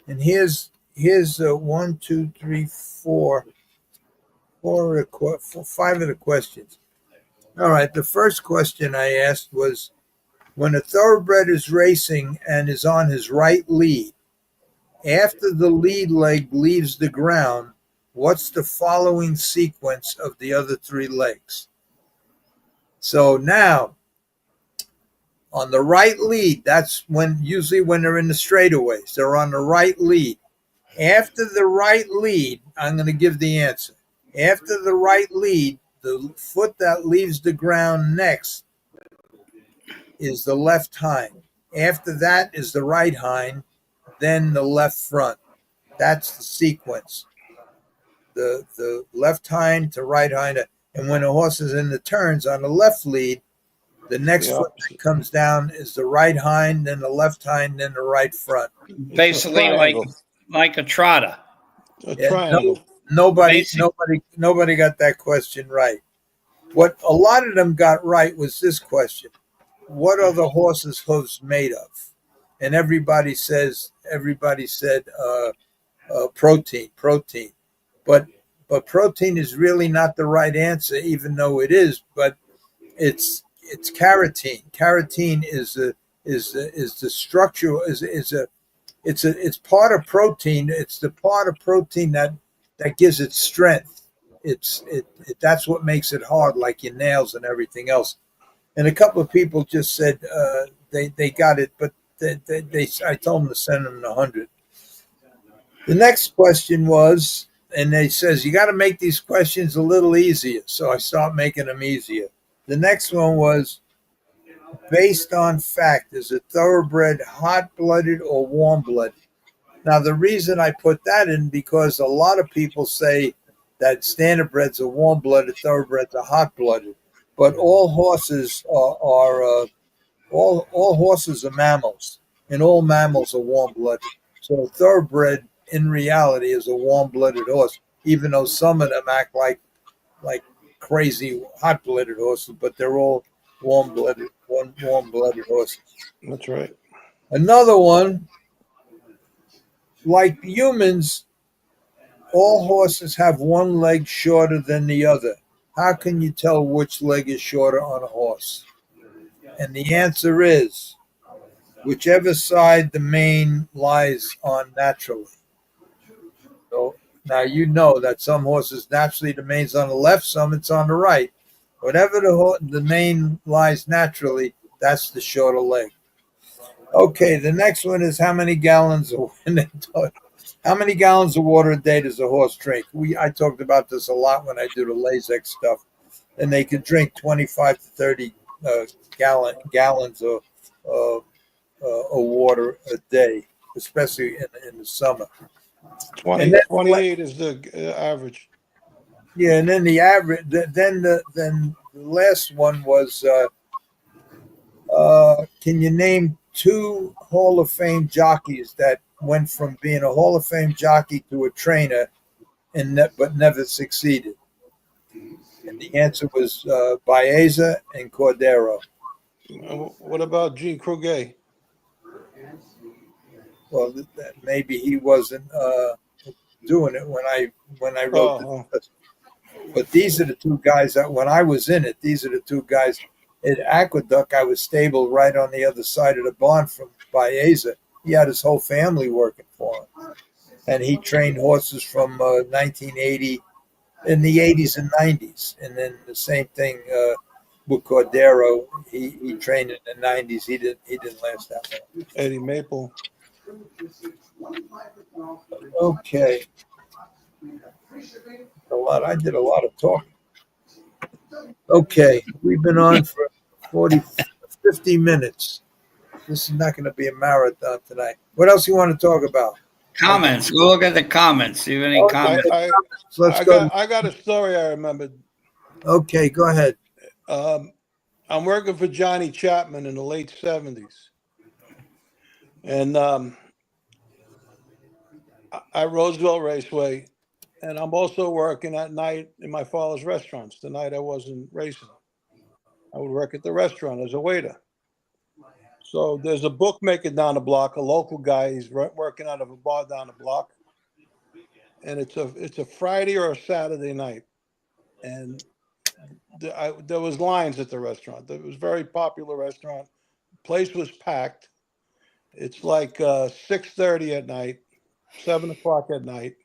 and here's 1, 2, 3, 4, 5 of the questions. All right, the first question I asked was, when a thoroughbred is racing and is on his right lead, after the lead leg leaves the ground, what's the following sequence of the other 3 legs? So now, on the right lead, that's usually when they're in the straightaways, they're on the right lead. After the right lead, I'm going to give the answer. After the right lead, the foot that leaves the ground next is the left hind. After that is the right hind, then the left front. That's the sequence. The left hind to right hind. And when a horse is in the turns on the left lead, the next foot that comes down is the right hind, then the left hind, then the right front. Basically like a trotter. A triangle. Nobody got that question right. What a lot of them got right was this question: what are the horse's hooves made of? And everybody said protein, but protein is really not the right answer, even though it is. But it's keratin. Keratin is the structure it's part of protein. It's the part of protein that gives it strength. That's what makes it hard, like your nails and everything else. And a couple of people just said they got it, but I told them to send them 100. The next question was, and they says you got to make these questions a little easier. So I start making them easier. The next one was, based on fact, is a thoroughbred hot-blooded or warm-blooded? Now, the reason I put that in because a lot of people say that standardbreds are warm-blooded, thoroughbreds are hot-blooded, but all horses are horses are mammals, and all mammals are warm-blooded. So a thoroughbred, in reality, is a warm-blooded horse, even though some of them act like crazy hot-blooded horses, but they're all warm-blooded horses. That's right. Another one, like humans, all horses have one leg shorter than the other. How can you tell which leg is shorter on a horse? And the answer is whichever side the mane lies on naturally. So now you know that some horses naturally the mane's on the left, some it's on the right. Whatever the mane lies naturally, that's the shorter leg. Okay, the next one is how many gallons of water a day does a horse drink? I talked about this a lot when I do the Lasix stuff, and they could drink 25 to 30 gallons of water a day, especially in the summer. 28 is the average. Yeah, and then the average. Then the last one was, can you name 2 Hall of Fame jockeys that went from being a Hall of Fame jockey to a trainer, but never succeeded? And the answer was Baeza and Cordero. What about Gene Kruger? Well, maybe he wasn't doing it when I wrote this. But these are the 2 guys that when I was in it, these are the 2 guys. At Aqueduct, I was stabled right on the other side of the barn from Baeza. He had his whole family working for him. And he trained horses from 1980 in the 80s and 90s. And then the same thing with Cordero. He trained in the 90s. He didn't last that long. Eddie Maple. Okay. I did a lot of talking. Okay, we've been on for 50 minutes. This is not going to be a marathon tonight. What else you want to talk about? Comments. Go look at the comments. See if any comments. Let's go. I got a story I remembered. Okay, go ahead. I'm working for Johnny Chapman in the late 70s. And at Roseville Raceway. And I'm also working at night in my father's restaurants. The night I wasn't racing, I would work at the restaurant as a waiter. So there's a bookmaker down the block, a local guy. He's working out of a bar down the block. And it's a Friday or a Saturday night. And there was lines at the restaurant. It was a very popular restaurant. The place was packed. It's like 6:30 at night, 7 o'clock at night.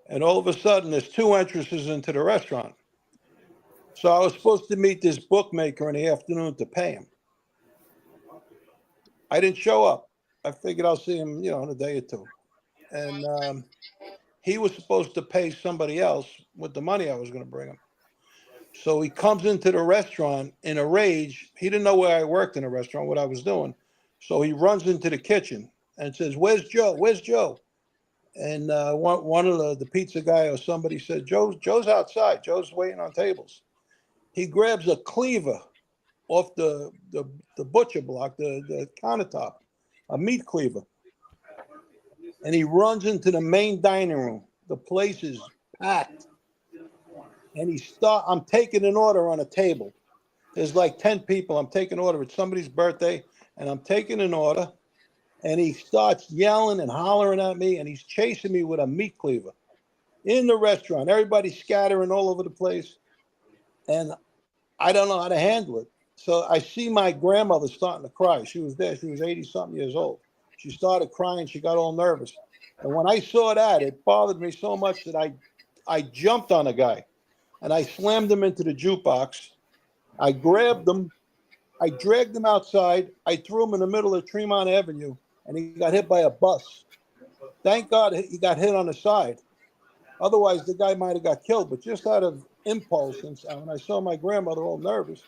And all of a sudden, there's 2 entrances into the restaurant. So I was supposed to meet this bookmaker in the afternoon to pay him. I didn't show up. I figured I'll see him, in a day or 2. And he was supposed to pay somebody else with the money I was going to bring him. So he comes into the restaurant in a rage. He didn't know where I worked in the restaurant, what I was doing. So he runs into the kitchen and says, "Where's Joe? Where's Joe?" And one of the pizza guy or somebody said, Joe's outside. Joe's waiting on tables. He grabs a cleaver off the butcher block, the countertop, a meat cleaver. and he runs into the main dining room. The place is packed. And I'm taking an order on a table. There's like 10 people. I'm taking an order. It's somebody's birthday, and I'm taking an order. And he starts yelling and hollering at me, and he's chasing me with a meat cleaver in the restaurant. Everybody's scattering all over the place. And I don't know how to handle it. So I see my grandmother starting to cry. She was there. She was 80-something years old. She started crying. She got all nervous. And when I saw that, it bothered me so much that I jumped on a guy, and I slammed him into the jukebox. I grabbed him. I dragged him outside. I threw him in the middle of Tremont Avenue, and he got hit by a bus. Thank God he got hit on the side. Otherwise, the guy might have got killed. But just out of impulse, and when I saw my grandmother all nervous,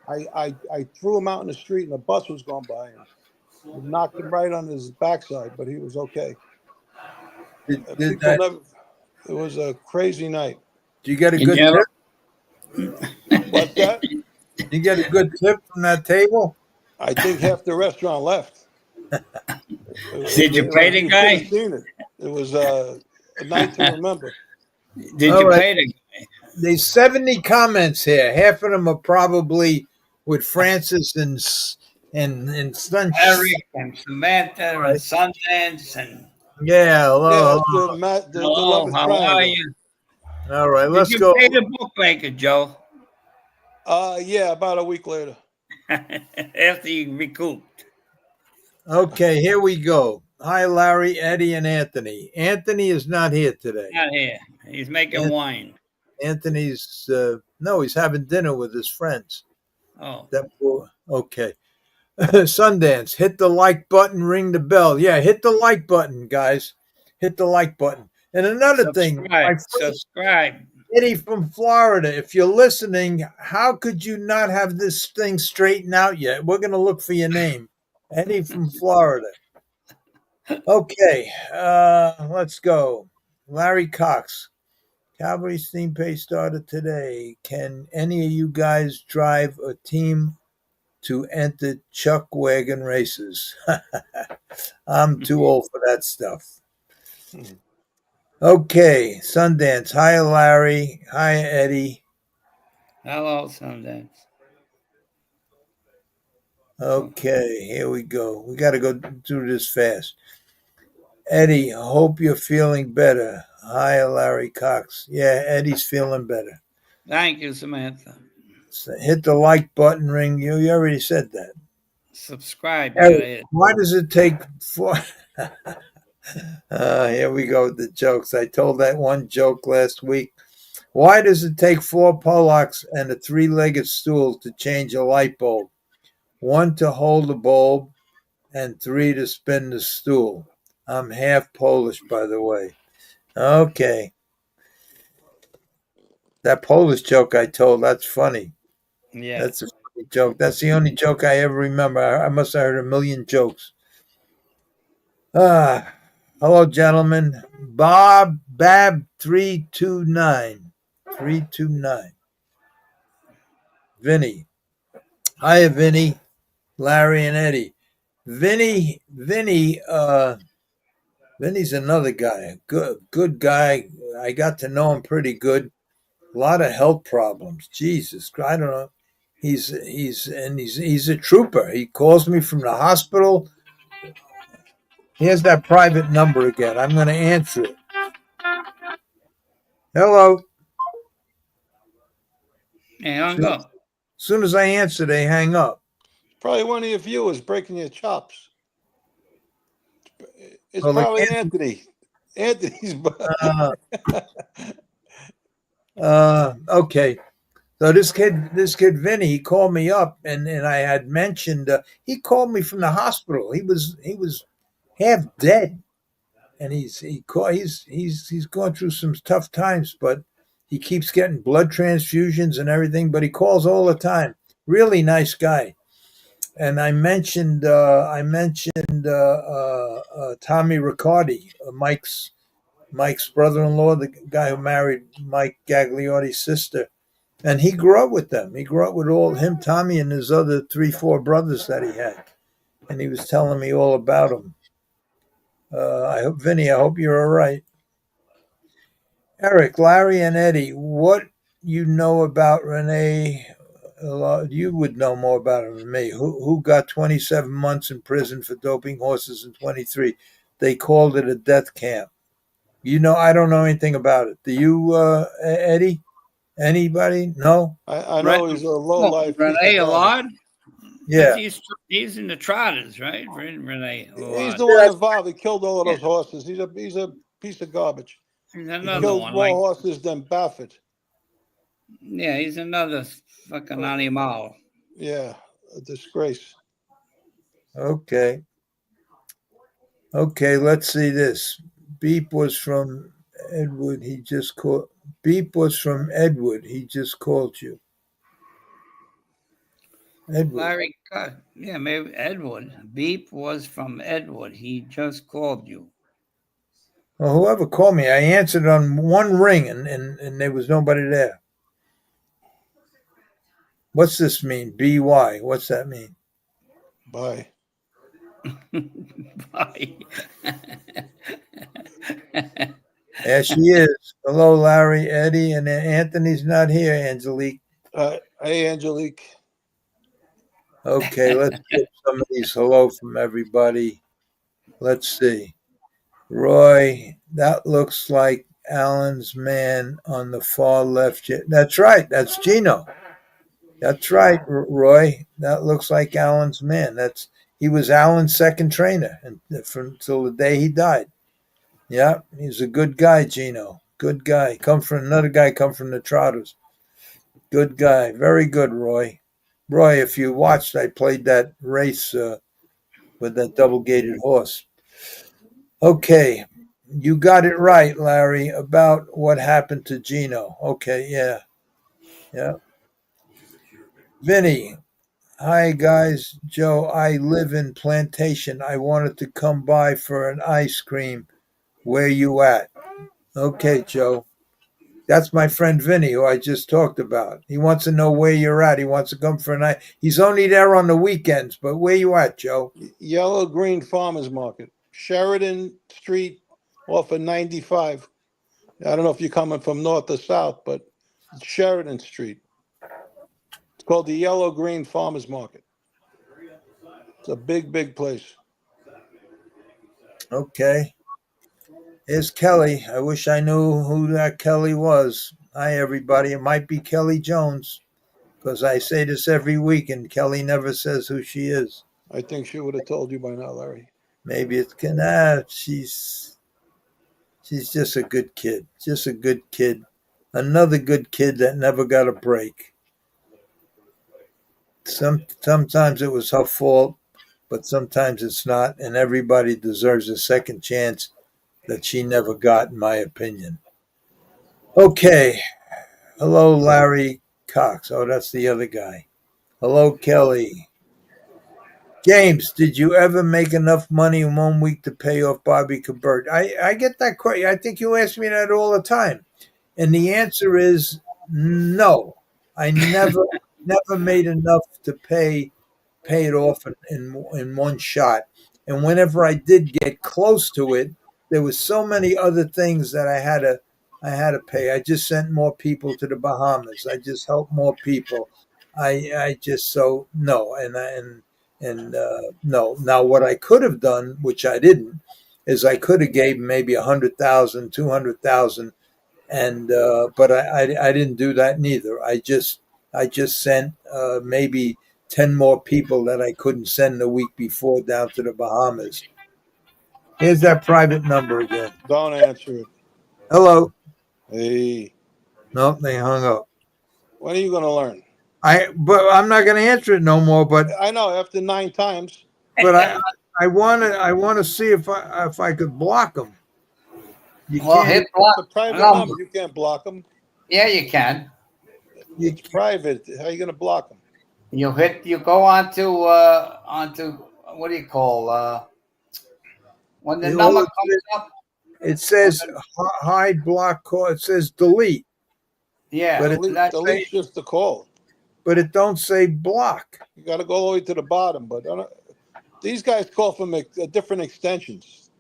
I threw him out in the street, and the bus was going by, and it knocked him right on his backside, but he was okay. It was a crazy night. Did you get a good tip? What's that? You get a good tip from that table? I think half the restaurant left. Did you pay the guy? It was a night to remember. Did you pay the guy? There's 70 comments here. Half of them are probably with Francis and Eric and Samantha and Sundance and hello. Hello, how are you? All right, let's go. Did you pay the bookmaker, Joe? Yeah, about a week later. After you recouped. Okay, here we go. Hi, Larry, Eddie, and Anthony. Anthony is not here today. Not here. He's making wine. Anthony's he's having dinner with his friends. Oh. Okay. Sundance, hit the like button, ring the bell. Yeah, hit the like button, guys. Hit the like button. And another thing, subscribe. Eddie from Florida, if you're listening, how could you not have this thing straightened out yet? We're going to look for your name. Eddie from Florida. Okay, let's go. Larry Cox. Cavalry's theme page started today. Can any of you guys drive a team to enter chuck wagon races? I'm too old for that stuff. Okay, Sundance. Hi, Larry. Hi, Eddie. Hello, Sundance. Okay, here we go. We got to go through this fast. Eddie, hope you're feeling better. Hi, Larry Cox. Yeah, Eddie's feeling better. Thank you, Samantha. So hit the like button, ring. You already said that. Subscribe. Eric, why does it take four? Here we go with the jokes. I told that one joke last week. Why does it take 4 Polacks and a 3-legged stool to change a light bulb? 1 to hold the bulb and 3 to spin the stool. I'm half Polish, by the way. Okay. That Polish joke I told, that's funny. Yeah. That's a funny joke. That's the only joke I ever remember. I must have heard a million jokes. Hello, gentlemen. Bab 329. 329. Vinny. Hiya, Vinny. Larry and Eddie. Vinny's another guy. Good guy. I got to know him pretty good. A lot of health problems. Jesus, I don't know. He's a trooper. He calls me from the hospital. Here's that private number again. I'm going to answer it. Hello. Hey, hung up. As soon as I answer, they hang up. Probably one of your viewers breaking your chops. It's probably Anthony. Anthony's. Okay. So this kid Vinny, he called me up, and I had mentioned he called me from the hospital. He was half dead, and he's going through some tough times, but he keeps getting blood transfusions and everything. But he calls all the time. Really nice guy. And I mentioned Tommy Riccardi, Mike's brother-in-law, the guy who married Mike Gagliardi's sister, and he grew up with them. He grew up with him, Tommy, and his other 3-4 brothers that he had, and he was telling me all about them. Vinny, I hope you're all right. Eric, Larry, and Eddie, what you know about Renee? You would know more about it than me. Who got 27 months in prison for doping horses in 23? They called it a death camp. You know, I don't know anything about it. Do you, Eddie? Anybody? No? I know he's a low life. Renee Allard? Yeah. He's in the trotters, right? Renee Allard. He's the one involved. He killed all of those horses. He's a piece of garbage. He killed more horses than Baffert. Yeah, he's another fucking animal. Yeah, a disgrace. Okay. Okay, let's see this. Beep was from Edward. He just called. Beep was from Edward. He just called you. Edward. Larry, yeah, maybe Edward. Beep was from Edward. He just called you. Well, whoever called me, I answered on one ring, and there was nobody there. What's this mean? BY. What's that mean? Bye. Bye. There she is. Hello, Larry, Eddie, and Anthony's not here, Angelique. Hey, Angelique. Okay, let's get some of these hello from everybody. Let's see. Roy, that looks like Alan's man on the far left. That's right. That's Gino. That's right, Roy. That looks like Alan's man. He was Alan's second trainer until the day he died. Yeah, he's a good guy, Gino. Good guy. Another guy come from the Trotters. Good guy. Very good, Roy. Roy, if you watched, I played that race with that double-gated horse. Okay, you got it right, Larry, about what happened to Gino. Okay, yeah. Vinny, hi guys. Joe, I live in Plantation. I wanted to come by for an ice cream. Where you at? Okay, Joe. That's my friend Vinny, who I just talked about. He wants to know where you're at. He wants to come for a night. He's only there on the weekends, but where you at, Joe? Yellow Green Farmers Market, Sheridan Street off of 95. I don't know if you're coming from north or south, but it's Sheridan Street. It's called the Yellow Green Farmers Market. It's a big, big place. Okay. Here's Kelly. I wish I knew who that Kelly was. Hi, everybody. It might be Kelly Jones, because I say this every week, and Kelly never says who she is. I think she would have told you by now, Larry. Maybe it's she's just a good kid. Just a good kid. Another good kid that never got a break. Sometimes it was her fault, but sometimes it's not, and everybody deserves a second chance that she never got, in my opinion. Okay. Hello, Larry Cox. Oh, that's the other guy. Hello, Kelly. James, did you ever make enough money in 1 week to pay off Bobby Cabert? I get that question. I think you ask me that all the time. And the answer is no. I never made enough to pay it off in one shot. And whenever I did get close to it, there was so many other things that I had to pay. I just sent more people to the Bahamas. I just helped more people. I just no. No. Now what I could have done, which I didn't, is I could have gave maybe 100,000, 200,000, and but I didn't do that neither. I just sent maybe 10 more people that I couldn't send the week before down to the Bahamas. Here's that private number again. Don't answer it. Hello. Hey. Nope, they hung up. When are you going to learn? But I'm not going to answer it no more. But I know after 9 times. But I want to see if I could block them. Hit block. It's a private number. You can't block them. Yeah, you can. It's private. How are you going to block them? You go onto what do you call when the number comes up? It says hide, block, call. It says delete. Yeah, but delete's just the call. But it don't say block. You got to go all the way to the bottom. But these guys call from different extensions.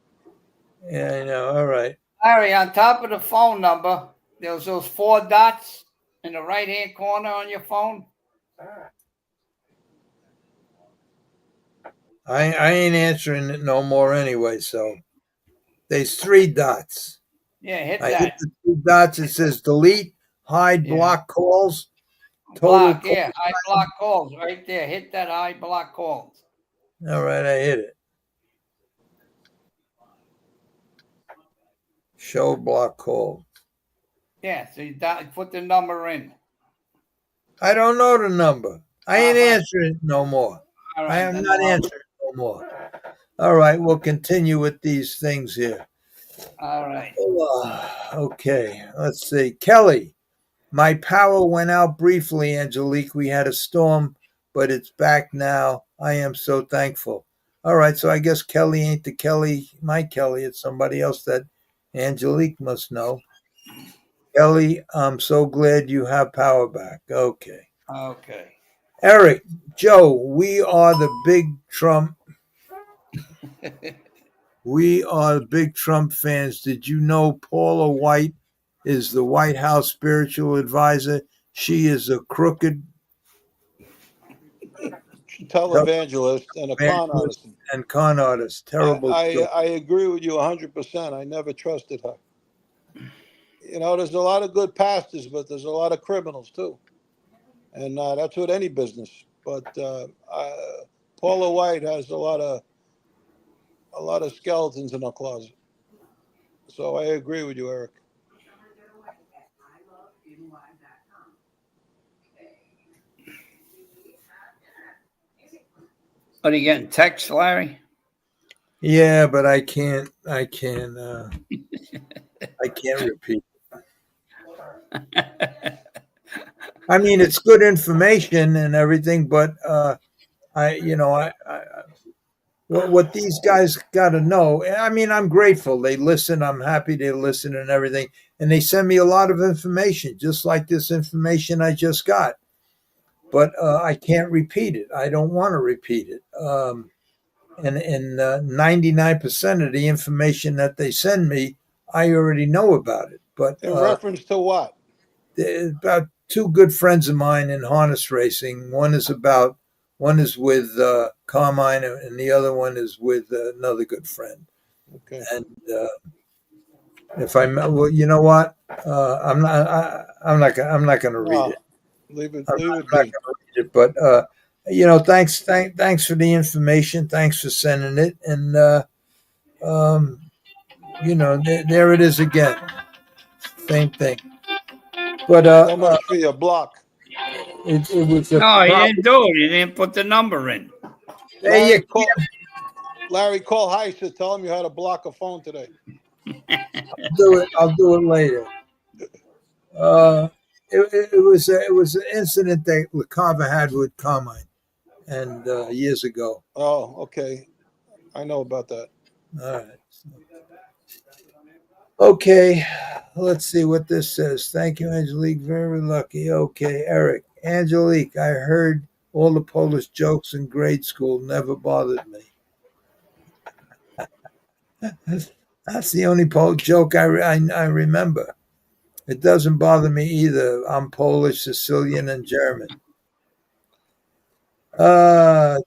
Yeah, I know. All right. Larry, on top of the phone number, there's those 4 dots in the right-hand corner on your phone. I ain't answering it no more anyway. So there's 3 dots. Yeah, hit I that. hit the 2 dots. It says delete, hide, block calls. Total block, yeah, hide block calls right there. Hit that hide block calls. All right, I hit it. Show block call. Yeah, so you put the number in. I don't know the number. I ain't answering it no more. All right, I am not answering no more. All right, we'll continue with these things here. All right. Okay, let's see. Kelly, my power went out briefly, Angelique. We had a storm, but it's back now. I am so thankful. All right, so I guess Kelly ain't the Kelly, my Kelly. It's somebody else that Angelique must know. Kelly, I'm so glad you have power back. Okay. Okay. Eric, Joe, we are the big Trump. We are big Trump fans. Did you know Paula White is the White House spiritual advisor? She is a crooked televangelist and a con artist. And con artist. Terrible. I agree with you 100%. I never trusted her. You know, there's a lot of good pastors, but there's a lot of criminals too, and that's with any business. But Paula White has a lot of skeletons in her closet. So I agree with you, Eric. Are you getting texts, Larry? Yeah, but I can't repeat. I mean, it's good information and everything, but what these guys got to know. I mean, I'm grateful they listen. I'm happy they listen and everything, and they send me a lot of information, just like this information I just got. But I can't repeat it. I don't want to repeat it. And 99% of the information that they send me, I already know about it. But in reference to what? About 2 good friends of mine in harness racing. One is with Carmine, and the other one is with another good friend. Okay. And if well, you know what? I'm not going to read it. Leave it. I'm Leave not it going be. to read it. But thanks for the information. Thanks for sending it. And there it is again. Same thing. But how much for your block? It was no, he didn't do it. He didn't put the number in. Larry, call Heisa. Tell him you had to block a phone today. I'll do it later. It was an incident that LaCava had with Carmine, and years ago. Oh, okay. I know about that. All right. Okay, let's see what this says. Thank you, Angelique. Very lucky. Okay, Eric. Angelique, I heard all the Polish jokes in grade school. Never bothered me. That's the only Polish joke I remember. It doesn't bother me either. I'm Polish, Sicilian, and German.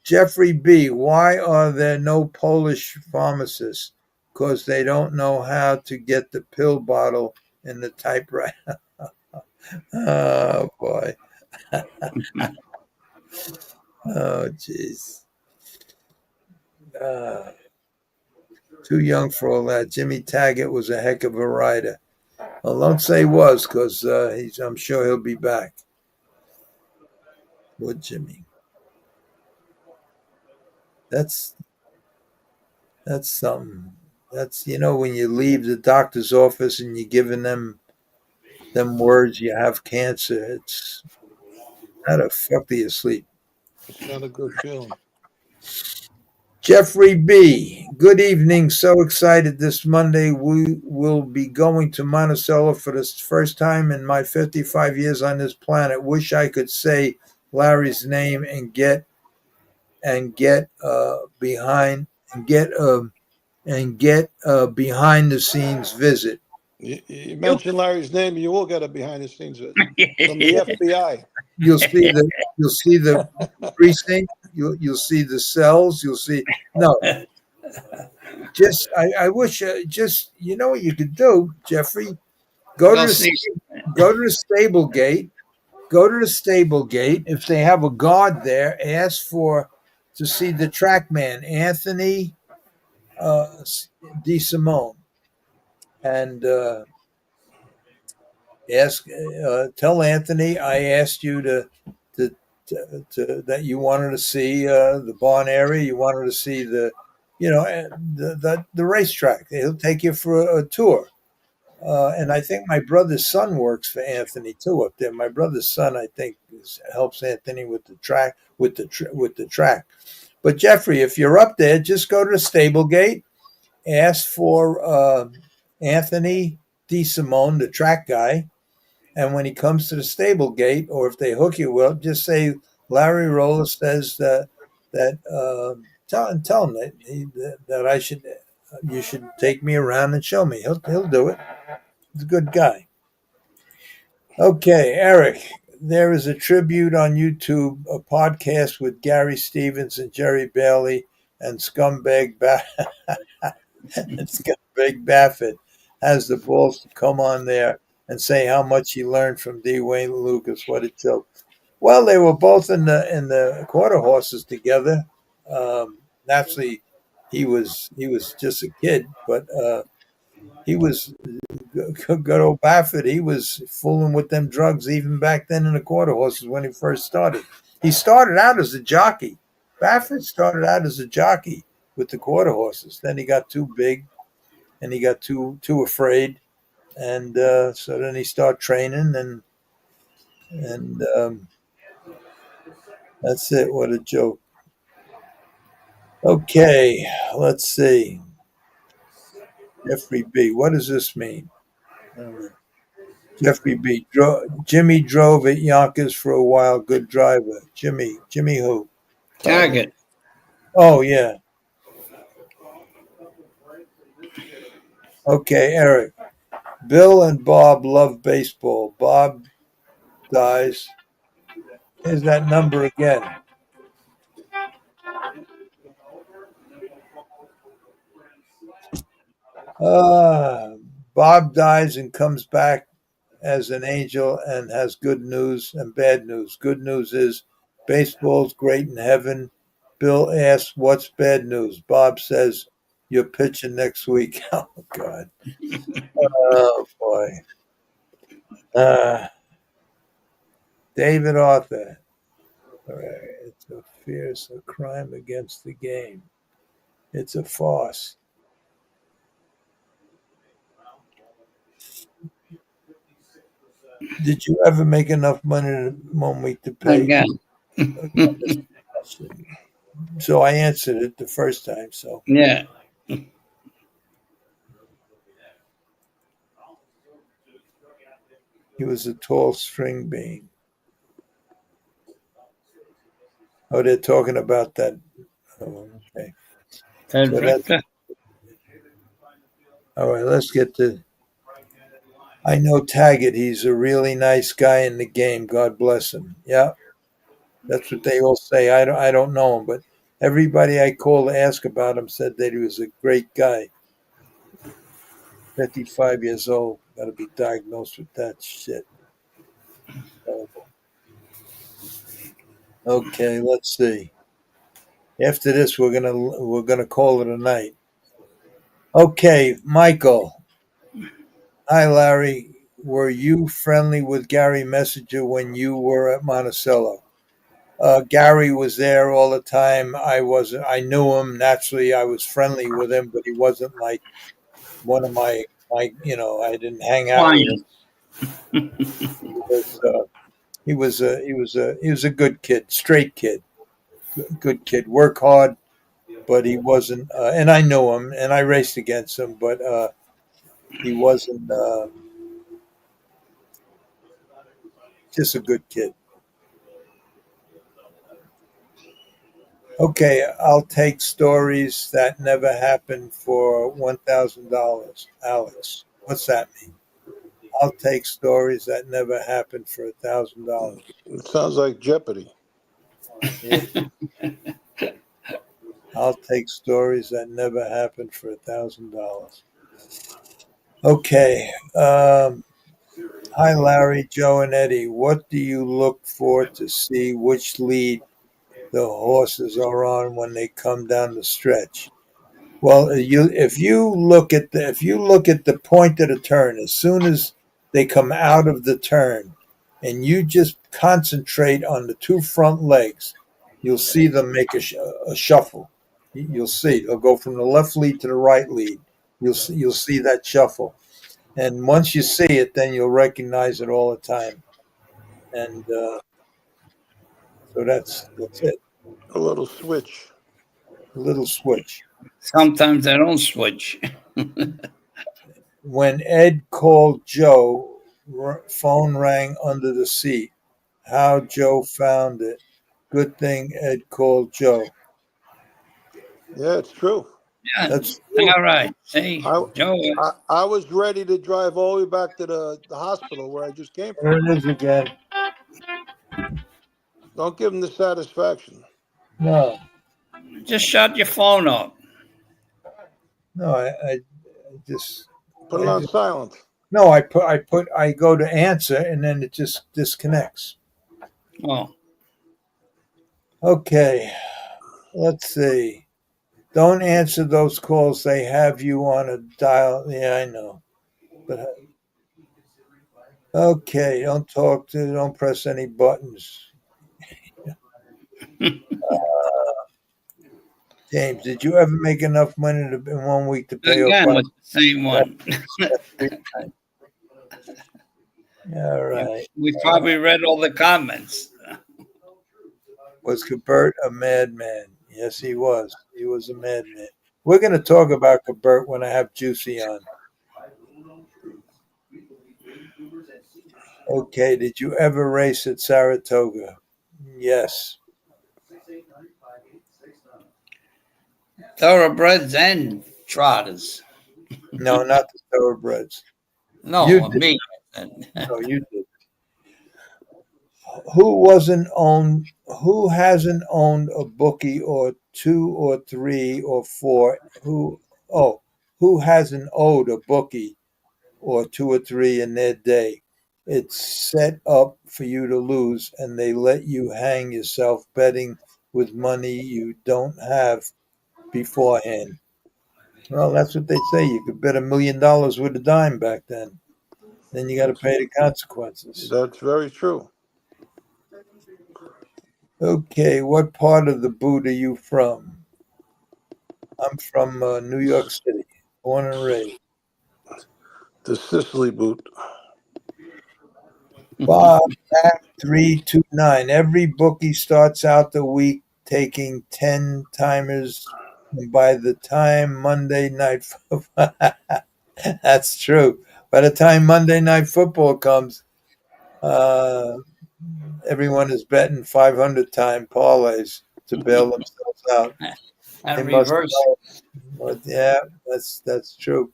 Jeffrey B. Why are there no Polish pharmacists? Because they don't know how to get the pill bottle in the typewriter. Oh, boy. Oh, jeez. Too young for all that. Jimmy Taggart was a heck of a rider. Well, don't say was, because I'm sure he'll be back. Would Jimmy? That's something. That's when you leave the doctor's office and you're giving them words, you have cancer. It's how the fuck do you sleep? It's not a good feeling. Jeffrey B. Good evening. So excited this Monday. We will be going to Monticello for the first time in my 55 years on this planet. Wish I could say Larry's name and get behind and get and get a behind the scenes visit. You mentioned Larry's name, you will get a behind the scenes visit from the FBI. You'll see the precinct. You'll see the cells. You'll see Just I wish just you know what you could do, Jeffrey. Go to the stable gate. Go to the stable gate. If they have a guard there, ask to see the track man, Anthony DeSimone, and tell Anthony I asked you to that you wanted to see the barn area. You wanted to see the racetrack. He'll take you for a tour. And I think my brother's son works for Anthony too up there. My brother's son, I think, helps Anthony with the track. But Jeffrey, if you're up there, just go to the stable gate, ask for Anthony DeSimone, the track guy, and when he comes to the stable gate, or if they hook you up, just say Larry Rolla says tell him that you should take me around and show me. He'll do it. He's a good guy. Okay, Eric, there is a tribute on YouTube, a podcast with Gary Stevens and Jerry Bailey and Scumbag Baffett has the balls to come on there and say how much he learned from D. Wayne Lucas. What a joke. Well, they were both in the quarter horses together. Naturally, he was just a kid, but he was good old Baffett. He was fooling with them drugs even back then in the quarter horses when he first started. He started out as a jockey. Baffett started out as a jockey with the quarter horses. Then he got too big, and he got too afraid, and so then he started training, and that's it. What a joke. Okay, let's see. Jeffrey B. What does this mean? Jeffrey B. Jimmy drove at Yonkers for a while. Good driver. Jimmy who? Target. Oh, yeah. Okay, Eric. Bill and Bob love baseball. Bob dies. Here's that number again. Bob dies and comes back as an angel and has good news and bad news. Good news is baseball's great in heaven. Bill asks, what's bad news? Bob says, you're pitching next week. Oh, God. Oh, boy. David Arthur. It's a fierce crime against the game. It's a farce. Did you ever make enough money 1 week to pay? Again. So I answered it the first time. So yeah. He was a tall string bean. Oh, they're talking about that. Oh, okay. So all right, let's get to. I know Taggart. He's a really nice guy in the game. God bless him. Yeah, that's what they all say. I don't know him, but everybody I called to ask about him said that he was a great guy. 55 years old. Got to be diagnosed with that shit. Okay, let's see. After this, we're gonna call it a night. Okay, Michael. Hi, Larry. Were you friendly with Gary Messenger when you were at Monticello? Gary was there all the time. I wasn't. I knew him. Naturally, I was friendly with him, but he wasn't like one of my. I didn't hang out with him. He was a good kid, straight kid, good kid. Work hard, but he wasn't. And I knew him, and I raced against him, but he wasn't. Just a good kid. Okay, I'll take stories that never happened for $1,000. Alex, what's that mean? I'll take stories that never happened for $1,000. It sounds like Jeopardy. Yeah. I'll take stories that never happened for $1,000. Okay. Hi, Larry, Joe, and Eddie. What do you look for to see which lead the horses are on when they come down the stretch? Well, if you look at the point of the turn, as soon as they come out of the turn, and you just concentrate on the two front legs, you'll see them make a shuffle. You'll see they'll go from the left lead to the right lead. You'll see that shuffle, and once you see it, then you'll recognize it all the time. And so that's it. A little switch. A little switch. Sometimes I don't switch. When Ed called Joe, phone rang under the seat. How Joe found it. Good thing Ed called Joe. Yeah, it's true. Yeah, That's true. all right. See, Joe. I was ready to drive all the way back to the hospital where I just came from. There it is again. Don't give him the satisfaction. No. Just shut your phone off. No, I just put it on silent. No, I go to answer and then it just disconnects. Oh. Okay. Let's see. Don't answer those calls. They have you on a dial. Yeah, I know. But okay, don't press any buttons. James, did you ever make enough money in 1 week to pay Again, off? with the same one. All right. We probably read all the comments. Was Cabert a madman? Yes, he was. He was a madman. We're going to talk about Cabert when I have Juicy on. Okay, did you ever race at Saratoga? Yes. Thoroughbreds and trotters. No, not the thoroughbreds. No, you me. No, you did. Who hasn't owned a bookie or 2 or 3 or 4 who hasn't owed a bookie or 2 or 3 in their day? It's set up for you to lose, and they let you hang yourself betting with money you don't have beforehand. Well, that's what they say. You could bet $1 million with a dime back then. Then you got to pay the consequences. That's very true. Okay, what part of the boot are you from? I'm from New York City, born and raised. The Sicily boot. Bob, 329. Every bookie starts out the week taking 10 timers, and by the time Monday night that's true. By the time Monday night football comes, everyone is betting 500-time parlays to bail themselves out. And reverse. Yeah, that's true.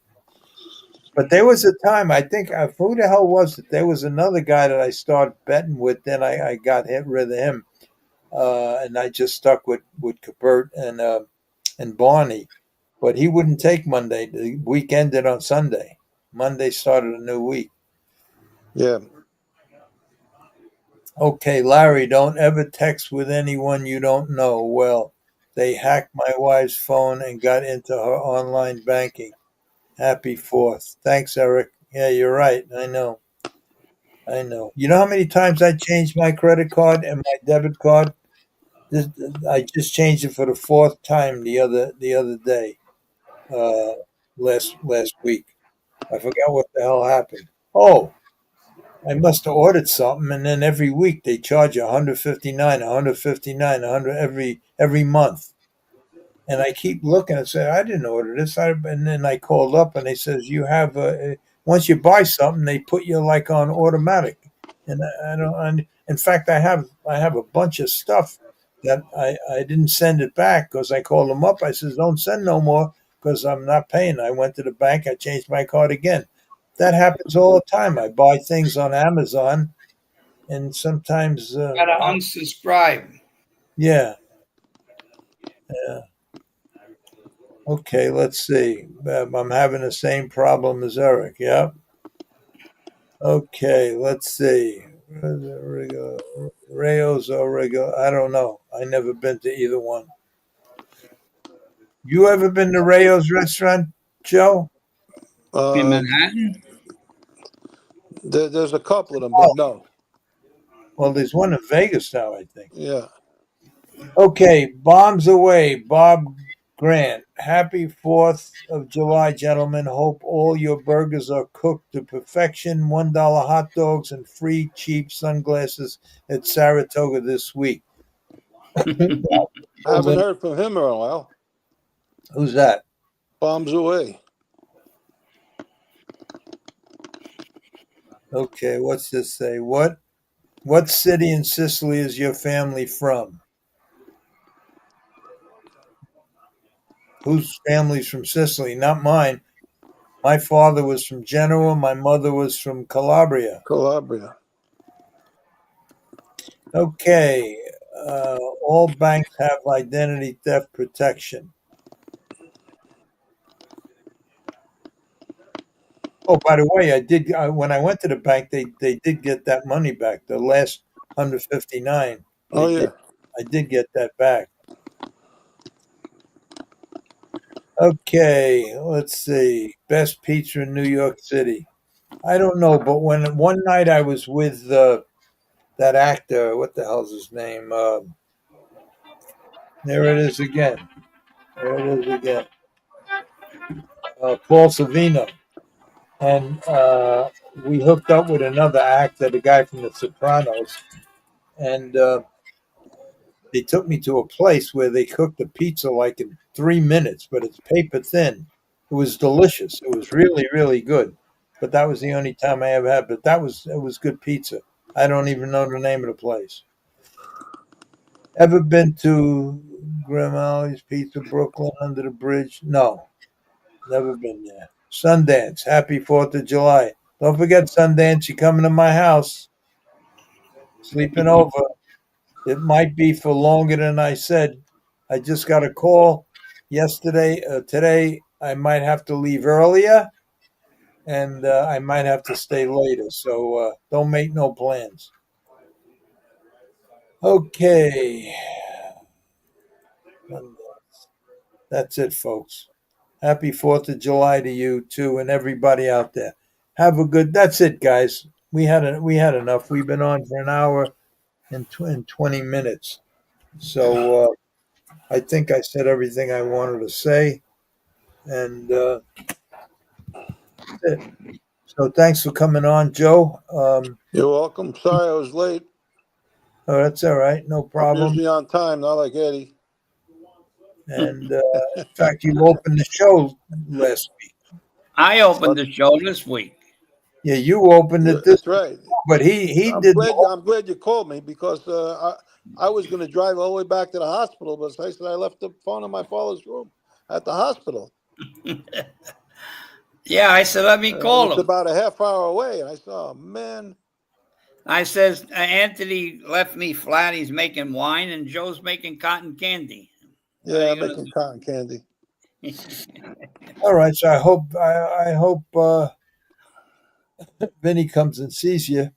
But there was a time, I think, who the hell was it? There was another guy that I started betting with. Then I got rid of him, and I just stuck with Cabert and Barney. But he wouldn't take Monday. The week ended on Sunday. Monday started a new week. Yeah. Okay, Larry, don't ever text with anyone you don't know. Well, they hacked my wife's phone and got into her online banking. Happy 4th. Thanks, Eric. Yeah, you're right. I know. You know how many times I changed my credit card and my debit card? I just changed it for the 4th time the other day, last week. I forgot what the hell happened. Oh, I must have ordered something, and then every week they charge you $159, $100 every month. And I keep looking and say, I didn't order this. And then I called up and they says, you have once you buy something, they put you like on automatic. And I don't. In fact, I have a bunch of stuff that I didn't send it back because I called them up. I says, don't send no more because I'm not paying. I went to the bank. I changed my card again. That happens all the time. I buy things on Amazon, and sometimes, Gotta unsubscribe. yeah. Okay, let's see. I'm having the same problem as Eric. Yeah. Okay, let's see. Rayos or Rigo? I don't know. I never been to either one. You ever been to Rayos restaurant, Joe? In Manhattan? There's a couple of them, Oh, but no. well, there's one in Vegas now, I think. Yeah. Okay, bombs away, Bob Grant. Happy 4th of July, gentlemen. Hope all your burgers are cooked to perfection. $1 hot dogs and free cheap sunglasses at Saratoga this week. I haven't heard from him in a while. Who's that? Bombs away. Okay, what's this say? What city in Sicily is your family from? Whose family's from Sicily? Not mine. My father was from Genoa. My mother was from Calabria. Calabria. Okay. All banks have identity theft protection. Oh, by the way, I did. When I went to the bank, they did get that money back. The last 159. Oh yeah. I did get that back. Okay, let's see. Best pizza in New York City. I don't know, but when one night I was with that actor, what the hell's his name? There it is again. There it is again. Paul Savino. And we hooked up with another actor, the guy from The Sopranos, and they took me to a place where they cooked the pizza like in 3 minutes, but it's paper thin. It was delicious. It was really, really good. But that was the only time I ever had. But it was good pizza. I don't even know the name of the place. Ever been to Grimaldi's Pizza, Brooklyn, under the bridge? No, never been there. Sundance. Happy 4th of July. Don't forget Sundance. You're coming to my house. Sleeping over. It might be for longer than I said. I just got a call yesterday. Today, I might have to leave earlier, and I might have to stay later. So don't make no plans. Okay. That's it, folks. Happy 4th of July to you, too, and everybody out there. Have a good. That's it, guys. We had enough. We've been on for an hour and 20 minutes. So I think I said everything I wanted to say. And that's it. So thanks for coming on, Joe. You're welcome. Sorry I was late. Oh, that's all right. No problem. I'm usually on time, not like Eddie. And in fact, you opened the show last week. I opened the show this week. Yeah, you opened it this That's right. week, but he I'm did. I'm glad you called me because I was going to drive all the way back to the hospital, but I said I left the phone in my father's room at the hospital. Yeah, I said, let me call him. It's about a half hour away. And I said, oh, man. I says, Anthony left me flat. He's making wine, and Joe's making cotton candy. Yeah, I'm making cotton candy. All right, so I hope Vinny comes and sees you.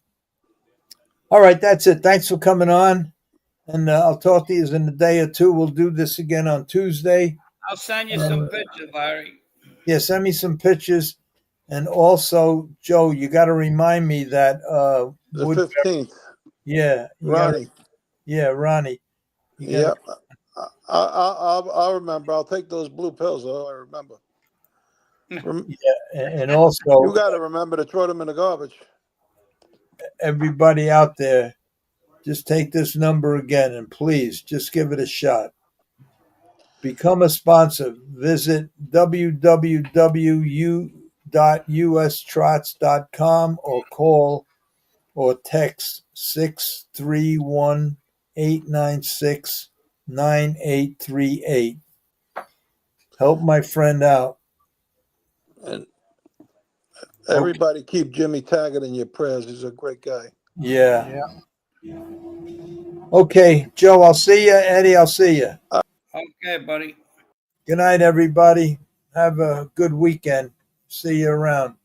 All right, that's it. Thanks for coming on, and I'll talk to you in a day or two. We'll do this again on Tuesday. I'll send you some pictures, Larry. Yeah, send me some pictures, and also, Joe, you got to remind me that the 15th. Yeah, Ronnie. Ronnie. Yep. I'll remember. I'll take those blue pills. I remember. Yeah, and also you got to remember to throw them in the garbage. Everybody out there, just take this number again and please just give it a shot. Become a sponsor. Visit www.ustrots.com or call or text 631-896 9838. Help my friend out. And everybody keep Jimmy Taggart in your prayers. He's a great guy. Yeah. Okay, Joe, I'll see you. Eddie, I'll see you. Okay, buddy. Good night, everybody. Have a good weekend. See you around.